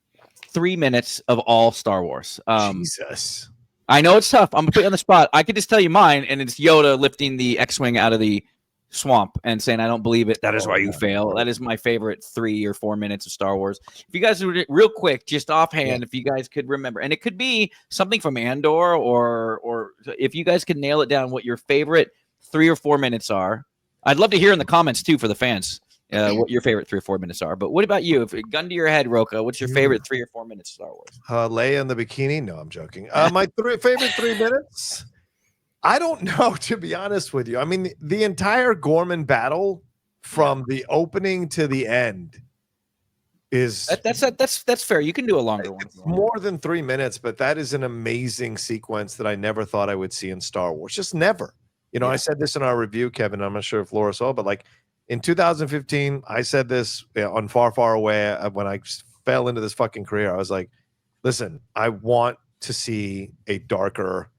3 minutes of all Star Wars? Jesus. I know it's tough. I'm gonna put you on the spot. I could just tell you mine, and it's Yoda lifting the X-wing out of the swamp and saying, "I don't believe it. That is why you fail." That is my favorite 3 or 4 minutes of Star Wars. If you guys would, real quick, just offhand, if you guys could remember, and it could be something from Andor, or if you guys could nail it down, what your favorite 3 or 4 minutes are. I'd love to hear in the comments too for the fans what your favorite 3 or 4 minutes are. But what about you? If gun to your head, Rocha, what's your favorite 3 or 4 minutes of Star Wars? Leia in the bikini? No, I'm joking. My favorite 3 minutes. I don't know, to be honest with you. I mean, the entire Gorman battle from the opening to the end is that's fair. You can do a longer one. More than 3 minutes, but that is an amazing sequence that I never thought I would see in Star Wars. Just never. I said this in our review, Kevin. I'm not sure if Laura saw, but like in 2015, I said this on Far, Far Away when I fell into this fucking career. I was like, listen, I want to see a darker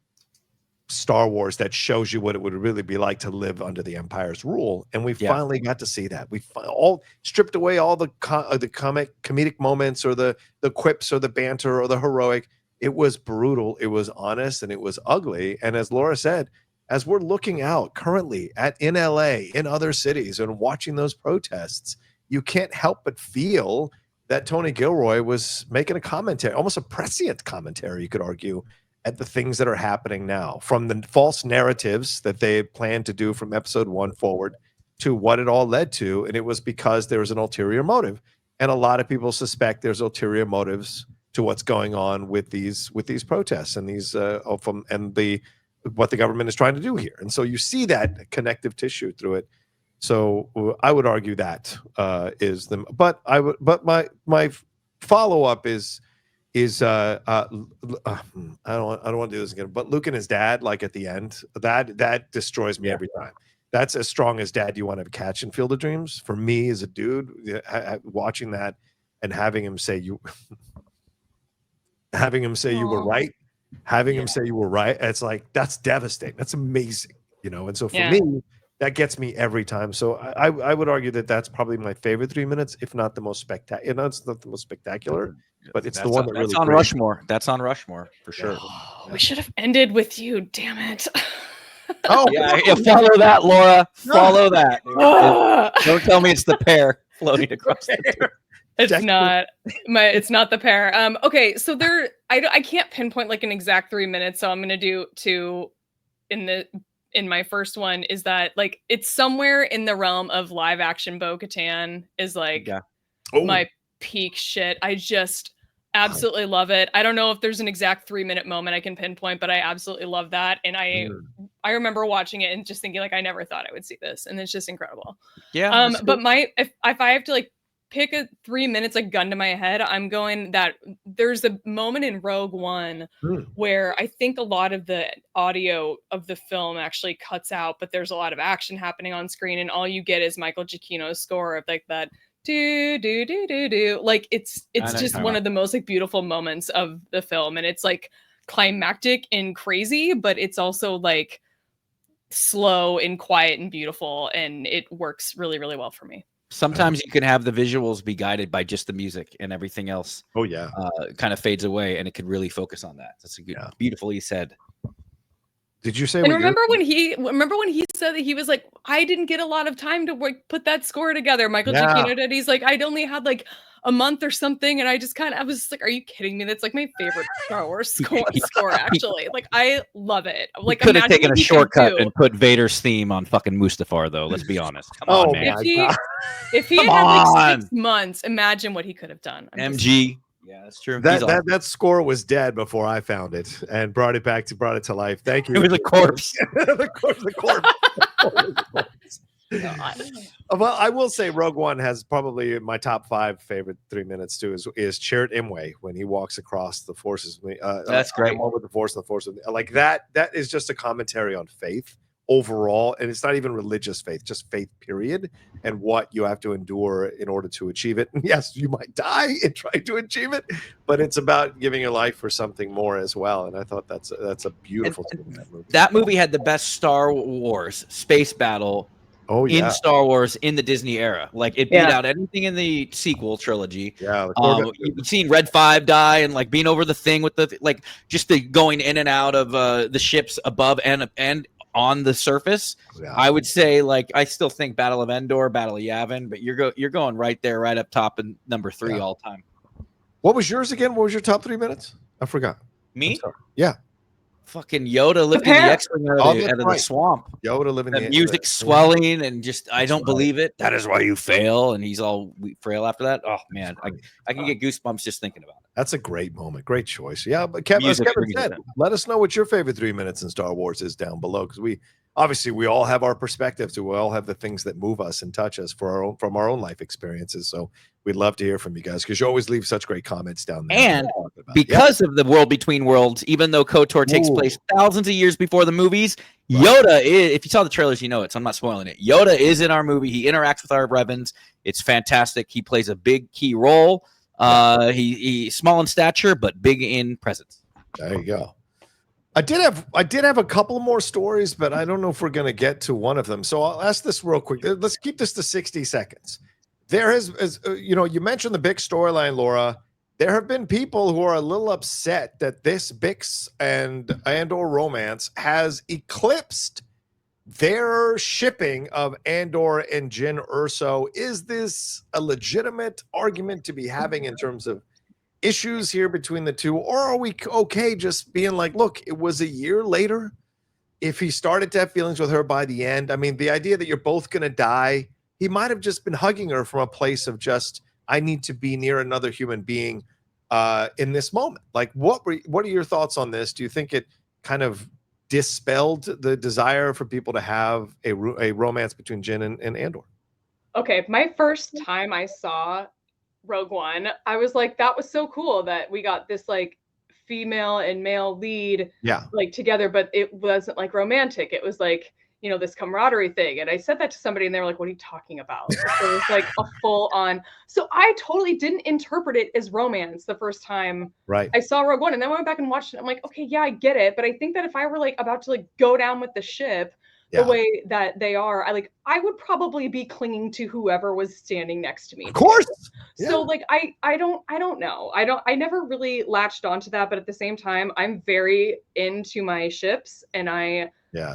Star Wars that shows you what it would really be like to live under the Empire's rule, and we finally got to see that. We all stripped away all the comedic moments or the quips or the banter or the heroic. It was brutal, it was honest, and it was ugly. And as Laura said, as we're looking out currently in LA, in other cities, and watching those protests, you can't help but feel that Tony Gilroy was making a commentary, almost a prescient commentary, you could argue, at the things that are happening now, from the false narratives that they planned to do from episode 1 forward to what it all led to. And it was because there was an ulterior motive. And a lot of people suspect there's ulterior motives to what's going on with these protests and these what the government is trying to do here. And so you see that connective tissue through it. So I would argue that is the, but my follow-up is I don't want to do this again, but Luke and his dad, like at the end, that destroys me every time. That's as strong as dad you want to catch in Field of Dreams. For me as a dude, watching that and having him say you were right, him say you were right. It's like, that's devastating. That's amazing, And so for me, that gets me every time. So I would argue that that's probably my favorite 3 minutes, if not the most spectacular. It's not the most spectacular, but it's the one that really. That's on Rushmore. That's on Rushmore for sure. We should have ended with you. Damn it. Oh yeah, follow that, Laura. Follow that. Don't tell me it's the pear floating across the table. It's not the pair. Okay, so I can't pinpoint like an exact 3 minutes, so I'm gonna do two in my first one. Is that like it's somewhere in the realm of live action Bo-Katan is like my peak shit. I just absolutely love it. I don't know if there's an exact 3 minute moment I can pinpoint, but I absolutely love that. And I remember watching it and just thinking like I never thought I would see this, and it's just incredible. Yeah. But if I have to like pick a 3 minutes, like gun to my head, I'm going that there's a moment in Rogue One where I think a lot of the audio of the film actually cuts out, but there's a lot of action happening on screen, and all you get is Michael Giacchino's score of like that do do do do do. Like it's just one of the most like beautiful moments of the film, and it's like climactic and crazy, but it's also like slow and quiet and beautiful, and it works really, really well for me. Sometimes you can have the visuals be guided by just the music, and everything else kind of fades away, and it could really focus on that. That's a good, beautifully said. Did you say? And remember when he said that he was like, I didn't get a lot of time to put that score together. Michael Giacchino did. He's like, I'd only had like a month or something, and I was like, are you kidding me? That's like my favorite Star Wars score actually. Like I love it. Like could have taken a shortcut and put Vader's theme on fucking Mustafar though. Let's be honest. Come on, man. If he had like 6 months, imagine what he could have done. MG. Yeah, that's true. That score was dead before I found it and brought it to life. Thank you. It was a corpse. the corpse. Well, I will say Rogue One has probably my top 5 favorite 3 minutes too. Is Chirrut Imwe when he walks across the forces. That's great. With the force and the force. Like that is just a commentary on faith overall, and it's not even religious faith, just faith period, and what you have to endure in order to achieve it. And yes, you might die in trying to achieve it, but it's about giving your life for something more as well. And I thought that's a beautiful thing in that movie. That movie had the best Star Wars space battle in Star Wars in the Disney era. Like it beat out anything in the sequel trilogy. You've seen Red 5 die, and like being over the thing with the like just the going in and out of the ships above and on the surface. I would say like I still think Battle of Endor, Battle of Yavin, but you're going right there, right up top in number 3 all time. What was yours again? What was your top 3 minutes? I forgot. Me? Yeah. Fucking Yoda lifting the X-Wing out of the swamp. Yoda living the music swelling and just I don't believe it. That is why you fail, and he's all frail after that. Oh man, I can get goosebumps just thinking about it. That's a great moment. Great choice. Yeah, but Kevin said, let us know what your favorite 3 minutes in Star Wars is down below, because we all have our perspectives. We all have the things that move us and touch us from our own life experiences. So we'd love to hear from you guys, because you always leave such great comments down there. And because of the world between worlds, even though KOTOR takes place thousands of years before the movies, Yoda is, if you saw the trailers, you know it, so I'm not spoiling it. Yoda is in our movie. He interacts with our Revans. It's fantastic. He plays a big key role. He's small in stature, but big in presence. There you go. I did have a couple more stories, but I don't know if we're going to get to one of them. So I'll ask this real quick. Let's keep this to 60 seconds. There you mentioned the big storyline, Laura. There have been people who are a little upset that this Bix and Andor romance has eclipsed their shipping of Andor and Jyn Erso. Is this a legitimate argument to be having in terms of issues here between the two, or are we okay just being like, look, it was a year later? If he started to have feelings with her by the end, I mean, the idea that you're both going to die, he might have just been hugging her from a place of just, I need to be near another human being in this moment. Like, what are your thoughts on this? Do you think it kind of dispelled the desire for people to have a romance between Jyn and Andor? Okay, my first time I saw Rogue One, I was like, that was so cool that we got this like female and male lead like together, but it wasn't like romantic. It was like, you know, this camaraderie thing. And I said that to somebody and they were like, what are you talking about? So it was like a full on. So I totally didn't interpret it as romance the first time I saw Rogue One. And then I went back and watched it. I'm like, okay, yeah, I get it. But I think that if I were like about to like go down with the ship the way that they are, I would probably be clinging to whoever was standing next to me. Of course. So like I don't know. I never really latched onto that, but at the same time, I'm very into my ships and I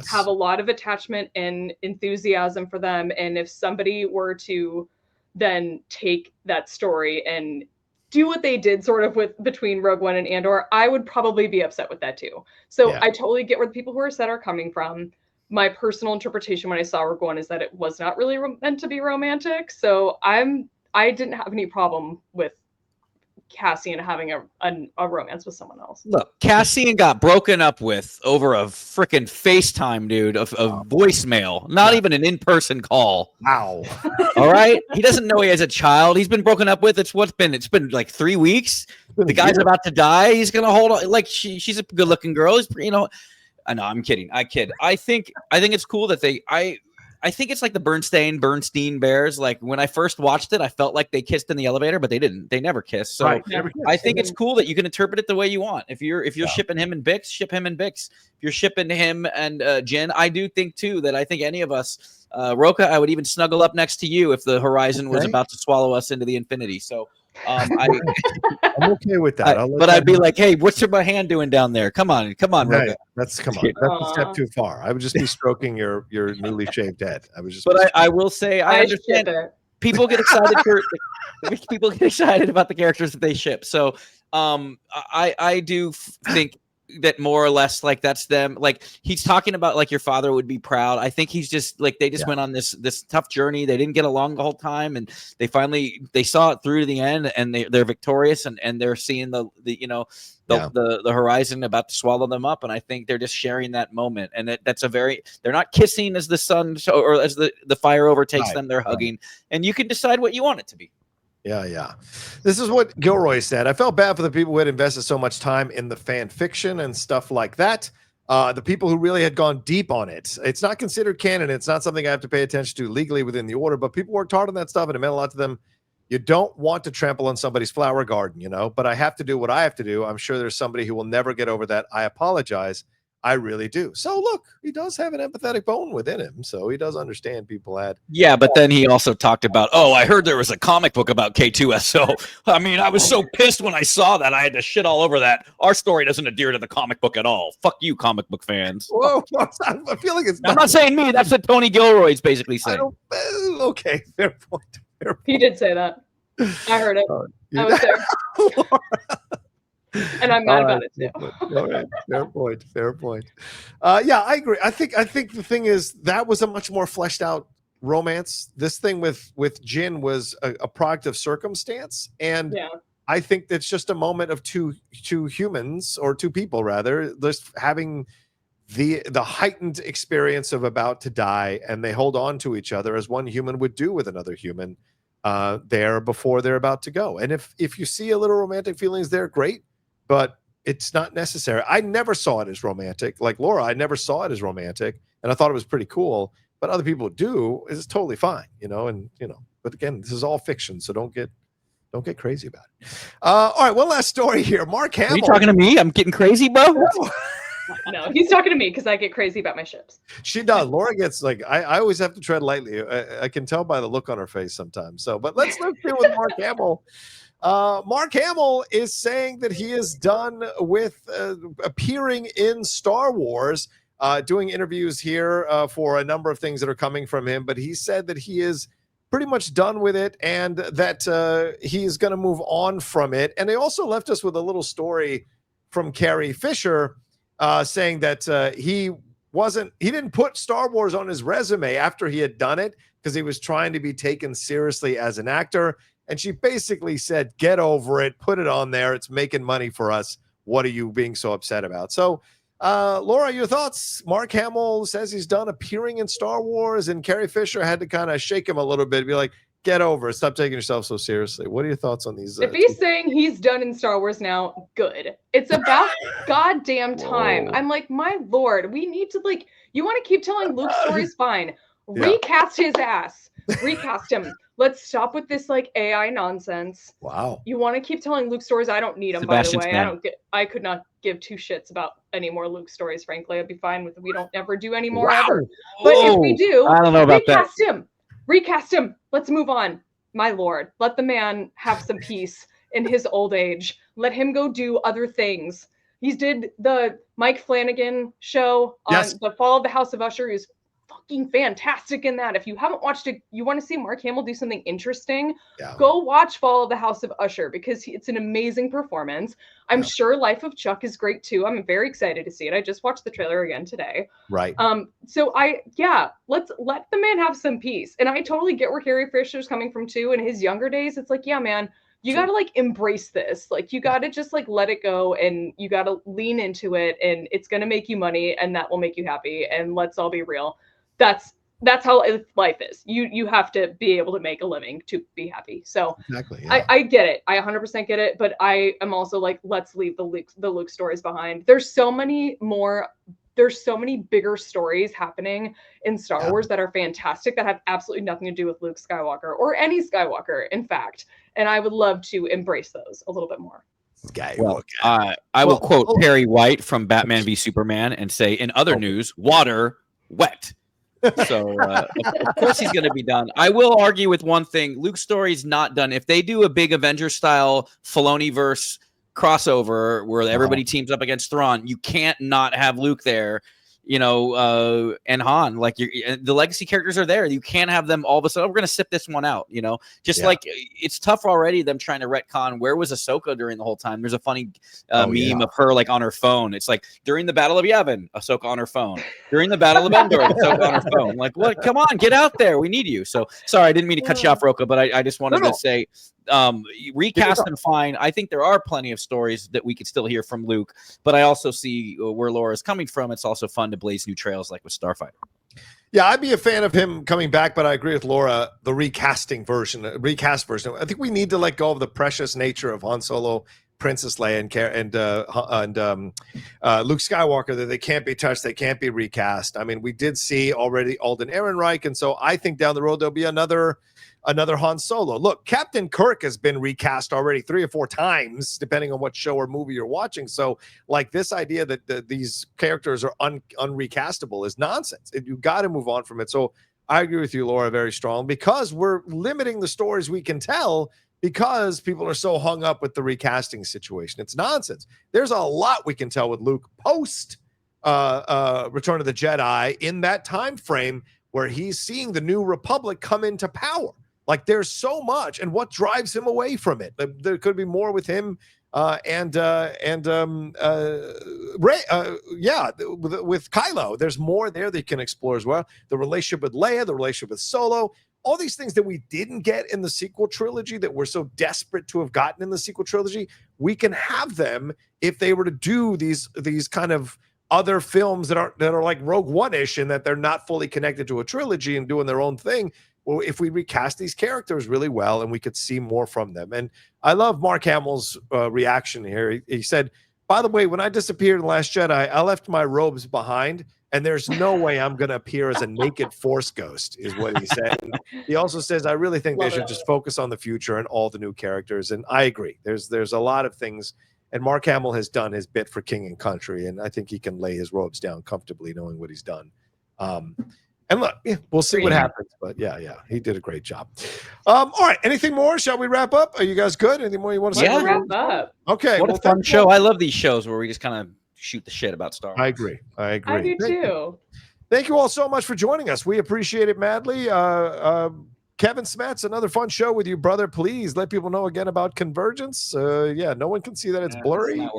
have a lot of attachment and enthusiasm for them. And if somebody were to then take that story and do what they did sort of with between Rogue One and Andor, I would probably be upset with that too. So I totally get where the people who are upset are coming from. My personal interpretation when I saw Rogue One is that it was not really meant to be romantic. So I didn't have any problem with Cassian having a romance with someone else. Look, Cassian got broken up with over a freaking FaceTime, dude, of voicemail, not even an in-person call. Wow. All right? He doesn't know he has a child. He's been broken up with. It's been like 3 weeks. The guy's about to die. He's going to hold on. Like she's a good-looking girl. He's, you know, I know, I'm kidding. I kid. I think it's cool that I think it's like the Bernstein Bears. Like when I first watched it, I felt like they kissed in the elevator, but they didn't. They never kissed. So I think it's cool that you can interpret it the way you want. If you're shipping him and Bix, ship him and Bix. If you're shipping him and Jyn, I do think too that I think any of us, Rocha, I would even snuggle up next to you if the horizon was about to swallow us into the infinity. So I'm okay with that. I'd be like, hey, what's my hand doing down there? Come on, Rocha. That's a step too far. I would just be stroking your newly shaved head. I will say I understand people get excited people get excited about the characters that they ship. So I do think that more or less like that's them. Like he's talking about like your father would be proud. I think he's just like they just went on this tough journey. They didn't get along the whole time, and they saw it through to the end, and they're victorious, and they're seeing the horizon about to swallow them up. And I think they're just sharing that moment, and they're not kissing as the sun or as the fire overtakes them. They're hugging, and you can decide what you want it to be. Yeah. This is what Gilroy said. I felt bad for the people who had invested so much time in the fan fiction and stuff like that. The people who really had gone deep on it. It's not considered canon. It's not something I have to pay attention to legally within the order, but people worked hard on that stuff and it meant a lot to them. You don't want to trample on somebody's flower garden, you know, but I have to do what I have to do. I'm sure there's somebody who will never get over that. I apologize. I really do. So look, he does have an empathetic bone within him. So he does understand people had. Yeah, but then he also talked about, I heard there was a comic book about K2SO. I mean, I was so pissed when I saw that. I had to shit all over that. Our story doesn't adhere to the comic book at all. Fuck you, comic book fans. Whoa, I feel like I'm not saying me. That's what Tony Gilroy's basically saying. Okay, fair point. He did say that. I heard it. I was there. And I'm mad about it too. All right. Fair point. Yeah, I agree. I think the thing is that was a much more fleshed out romance. This thing with Jyn was a product of circumstance, and I think that's just a moment of two humans, or two people rather, just having the heightened experience of about to die, and they hold on to each other as one human would do with another human there before they're about to go. And if you see a little romantic feelings there, great. But it's not necessary. I never saw it as romantic. Like Laura, I never saw it as romantic, and I thought it was pretty cool. But other people do. It's totally fine, you know. And but again, this is all fiction, so don't get Don't get crazy about it. All right, one last story here. Mark Hamill. Are you talking to me? I'm getting crazy, bro. No, he's talking to me because I get crazy about my ships. She does. Laura gets like, I always have to tread lightly. I can tell by the look on her face sometimes. So, but let's deal with Mark Hamill. Mark Hamill is saying that he is done with appearing in Star Wars, doing interviews here for a number of things that are coming from him. But he said that he is pretty much done with it and that he is going to move on from it. And they also left us with a little story from Carrie Fisher saying that he didn't put Star Wars on his resume after he had done it because he was trying to be taken seriously as an actor. And she basically said, get over it, put it on there. It's making money for us. What are you being so upset about? So, Laura, your thoughts? Mark Hamill says he's done appearing in Star Wars, and Carrie Fisher had to kind of shake him a little bit, be like, get over it. Stop taking yourself so seriously. What are your thoughts on these? If he's saying he's done in Star Wars now, good. It's about goddamn time. I'm like, my Lord, we need to, like, you want to keep telling Luke stories? Fine. Recast his ass. Recast him. Let's stop with this like AI nonsense. Wow. You want to keep telling Luke stories? I don't need them, Sebastian by the way. I could not give two shits about any more Luke stories, frankly. I'd be fine with we don't ever do any more ever. But if we do, I don't know about recast him. Recast him. Let's move on. My Lord. Let the man have some peace in his old age. Let him go do other things. He did the Mike Flanagan show on the Fall of the House of Usher. He was fucking fantastic in that. If you haven't watched it, you want to see Mark Hamill do something interesting, go watch Fall of the House of Usher because it's an amazing performance. I'm sure Life of Chuck is great too. I'm very excited to see it. I just watched the trailer again today. Right. So let's let the man have some peace. And I totally get where Carrie Fisher's coming from too. In his younger days, it's like, yeah, man, you got to like embrace this. Like you got to just like let it go and you got to lean into it and it's going to make you money and that will make you happy. And let's all be real. That's how life is. You have to be able to make a living to be happy. So exactly, yeah. I get it. I 100% get it. But I am also like, let's leave the Luke stories behind. There's so many bigger stories happening in Star Wars that are fantastic that have absolutely nothing to do with Luke Skywalker or any Skywalker, in fact. And I would love to embrace those a little bit more. I will quote Perry White from Batman v Superman and say, in other news, water wet. So of course he's going to be done. I will argue with one thing. Luke's story is not done. If they do a big Avengers style Filoni-verse crossover where everybody teams up against Thrawn, you can't not have Luke there, and Han. Like the legacy characters are there. You can't have them all of a sudden. We're going to sip this one out, like it's tough already. Them trying to retcon. Where was Ahsoka during the whole time? There's a funny meme of her like on her phone. It's like during the Battle of Yavin, Ahsoka on her phone. During the Battle of Endor, Ahsoka on her phone. Like what? Come on, get out there. We need you. So sorry, I didn't mean to cut you off, Rocha, but I just wanted to say. Recast them fine. I think there are plenty of stories that we could still hear from Luke, but I also see where Laura is coming from. It's also fun to blaze new trails like with Starfighter. Yeah, I'd be a fan of him coming back, but I agree with Laura, the recast version. I think we need to let go of the precious nature of Han Solo, Princess Leia, and Luke Skywalker, that they can't be touched, they can't be recast. I mean, we did see already Alden Ehrenreich, and so I think down the road there'll be another Han Solo. Look, Captain Kirk has been recast already 3 or 4 times, depending on what show or movie you're watching. So, like, this idea that these characters are unrecastable is nonsense. You got to move on from it. So, I agree with you, Laura, very strong, because we're limiting the stories we can tell because people are so hung up with the recasting situation. It's nonsense. There's a lot we can tell with Luke post Return of the Jedi in that time frame where he's seeing the New Republic come into power. Like there's so much, and what drives him away from it. There could be more with him with Kylo. There's more there that you can explore as well. The relationship with Leia, the relationship with Solo, all these things that we didn't get in the sequel trilogy that we're so desperate to have gotten in the sequel trilogy, we can have them if they were to do these kind of other films that are like Rogue One-ish and that they're not fully connected to a trilogy and doing their own thing. Well, if we recast these characters really well and we could see more from them. And I love Mark Hamill's reaction here. He said, by the way, when I disappeared in The Last Jedi, I left my robes behind and there's no way I'm going to appear as a naked Force ghost, is what he said. And he also says, I really think they should just focus on the future and all the new characters. And I agree. There's a lot of things, and Mark Hamill has done his bit for King and Country, and I think he can lay his robes down comfortably knowing what he's done. And look, we'll see what happens. But yeah, he did a great job. All right, anything more? Shall we wrap up? Are you guys good? Anything more you want to say? Wrap up. Okay. What a fun show. I love these shows where we just kind of shoot the shit about Star Wars. I agree. I do too. Thank you all so much for joining us. We appreciate it madly. Kevin Smets, another fun show with you, brother. Please let people know again about Convergence. No one can see that it's blurry.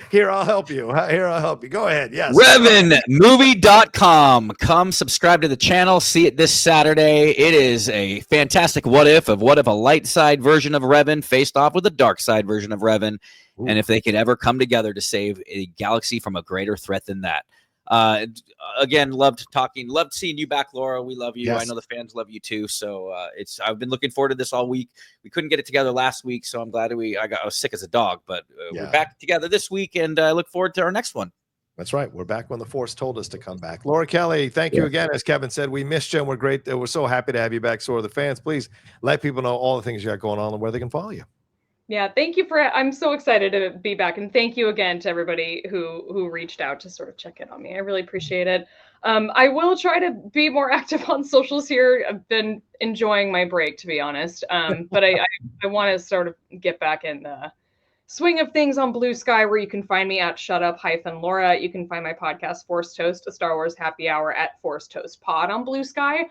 Here, I'll help you. Go ahead. Yes. RevanMovie.com. Come subscribe to the channel. See it this Saturday. It is a fantastic what if a light side version of Revan faced off with a dark side version of Revan. Ooh. And if they could ever come together to save a galaxy from a greater threat than that. Again, loved seeing you back, Laura. We love you. Yes. I know the fans love you too. So I've been looking forward to this all week. We couldn't get it together last week, so I'm glad I was sick as a dog, but we're back together this week, and I look forward to our next one. That's right. We're back when the Force told us to come back. Laura Kelly, thank you again. As Kevin said, we missed you, and we're great. We're so happy to have you back. So are the fans. Please let people know all the things you got going on and where they can follow you. Yeah, thank you I'm so excited to be back, and thank you again to everybody who reached out to sort of check in on me. I really appreciate it. I will try to be more active on socials here. I've been enjoying my break, to be honest. But I want to sort of get back in the swing of things on Blue Sky, where you can find me at shutup-Laura. You can find my podcast, Force Toast, a Star Wars happy hour, at Force Toast Pod on Blue Sky.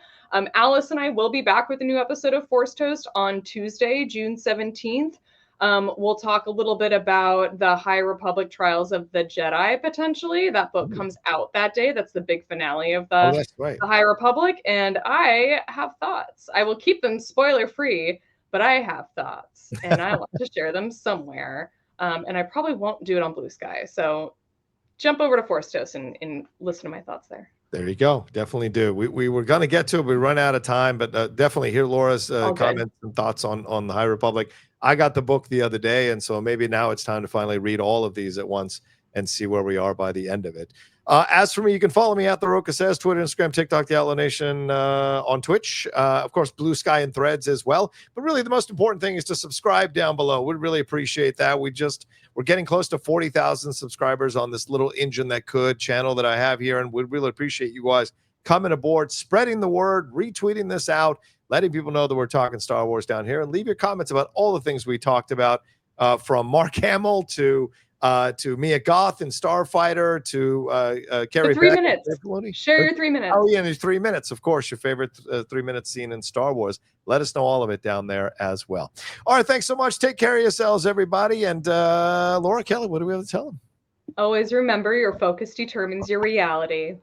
Alice and I will be back with a new episode of Force Toast on Tuesday, June 17th. We'll talk a little bit about the High Republic Trials of the Jedi, potentially. That book comes out that day. That's the big finale of the High Republic. And I have thoughts. I will keep them spoiler-free, but I have thoughts, and I want to share them somewhere. And I probably won't do it on Blue Sky. So jump over to Force Toast and listen to my thoughts there. There you go. Definitely do. We were going to get to it. We run out of time, but definitely hear Laura's comments and thoughts on the High Republic. I got the book the other day, and so maybe now it's time to finally read all of these at once and see where we are by the end of it. As for me, you can follow me at The Rocha Says, Twitter, Instagram, TikTok, The Outlaw Nation, on Twitch, of course, Blue Sky and Threads as well. But really, the most important thing is to subscribe down below. We'd really appreciate that. We're getting close to 40,000 subscribers on this little engine that could channel that I have here, and we'd really appreciate you guys coming aboard, spreading the word, retweeting this out, letting people know that we're talking Star Wars down here, and leave your comments about all the things we talked about, from Mark Hamill to Mia Goth and Starfighter to Carrie 3 Beck. minutes. Share your 3 minutes. Oh, yeah, there's 3 minutes, of course, your favorite 3-minute scene in Star Wars. Let us know all of it down there as well. All right, thanks so much. Take care of yourselves, everybody. And Laura Kelly, what do we have to tell them? Always remember, your focus determines your reality.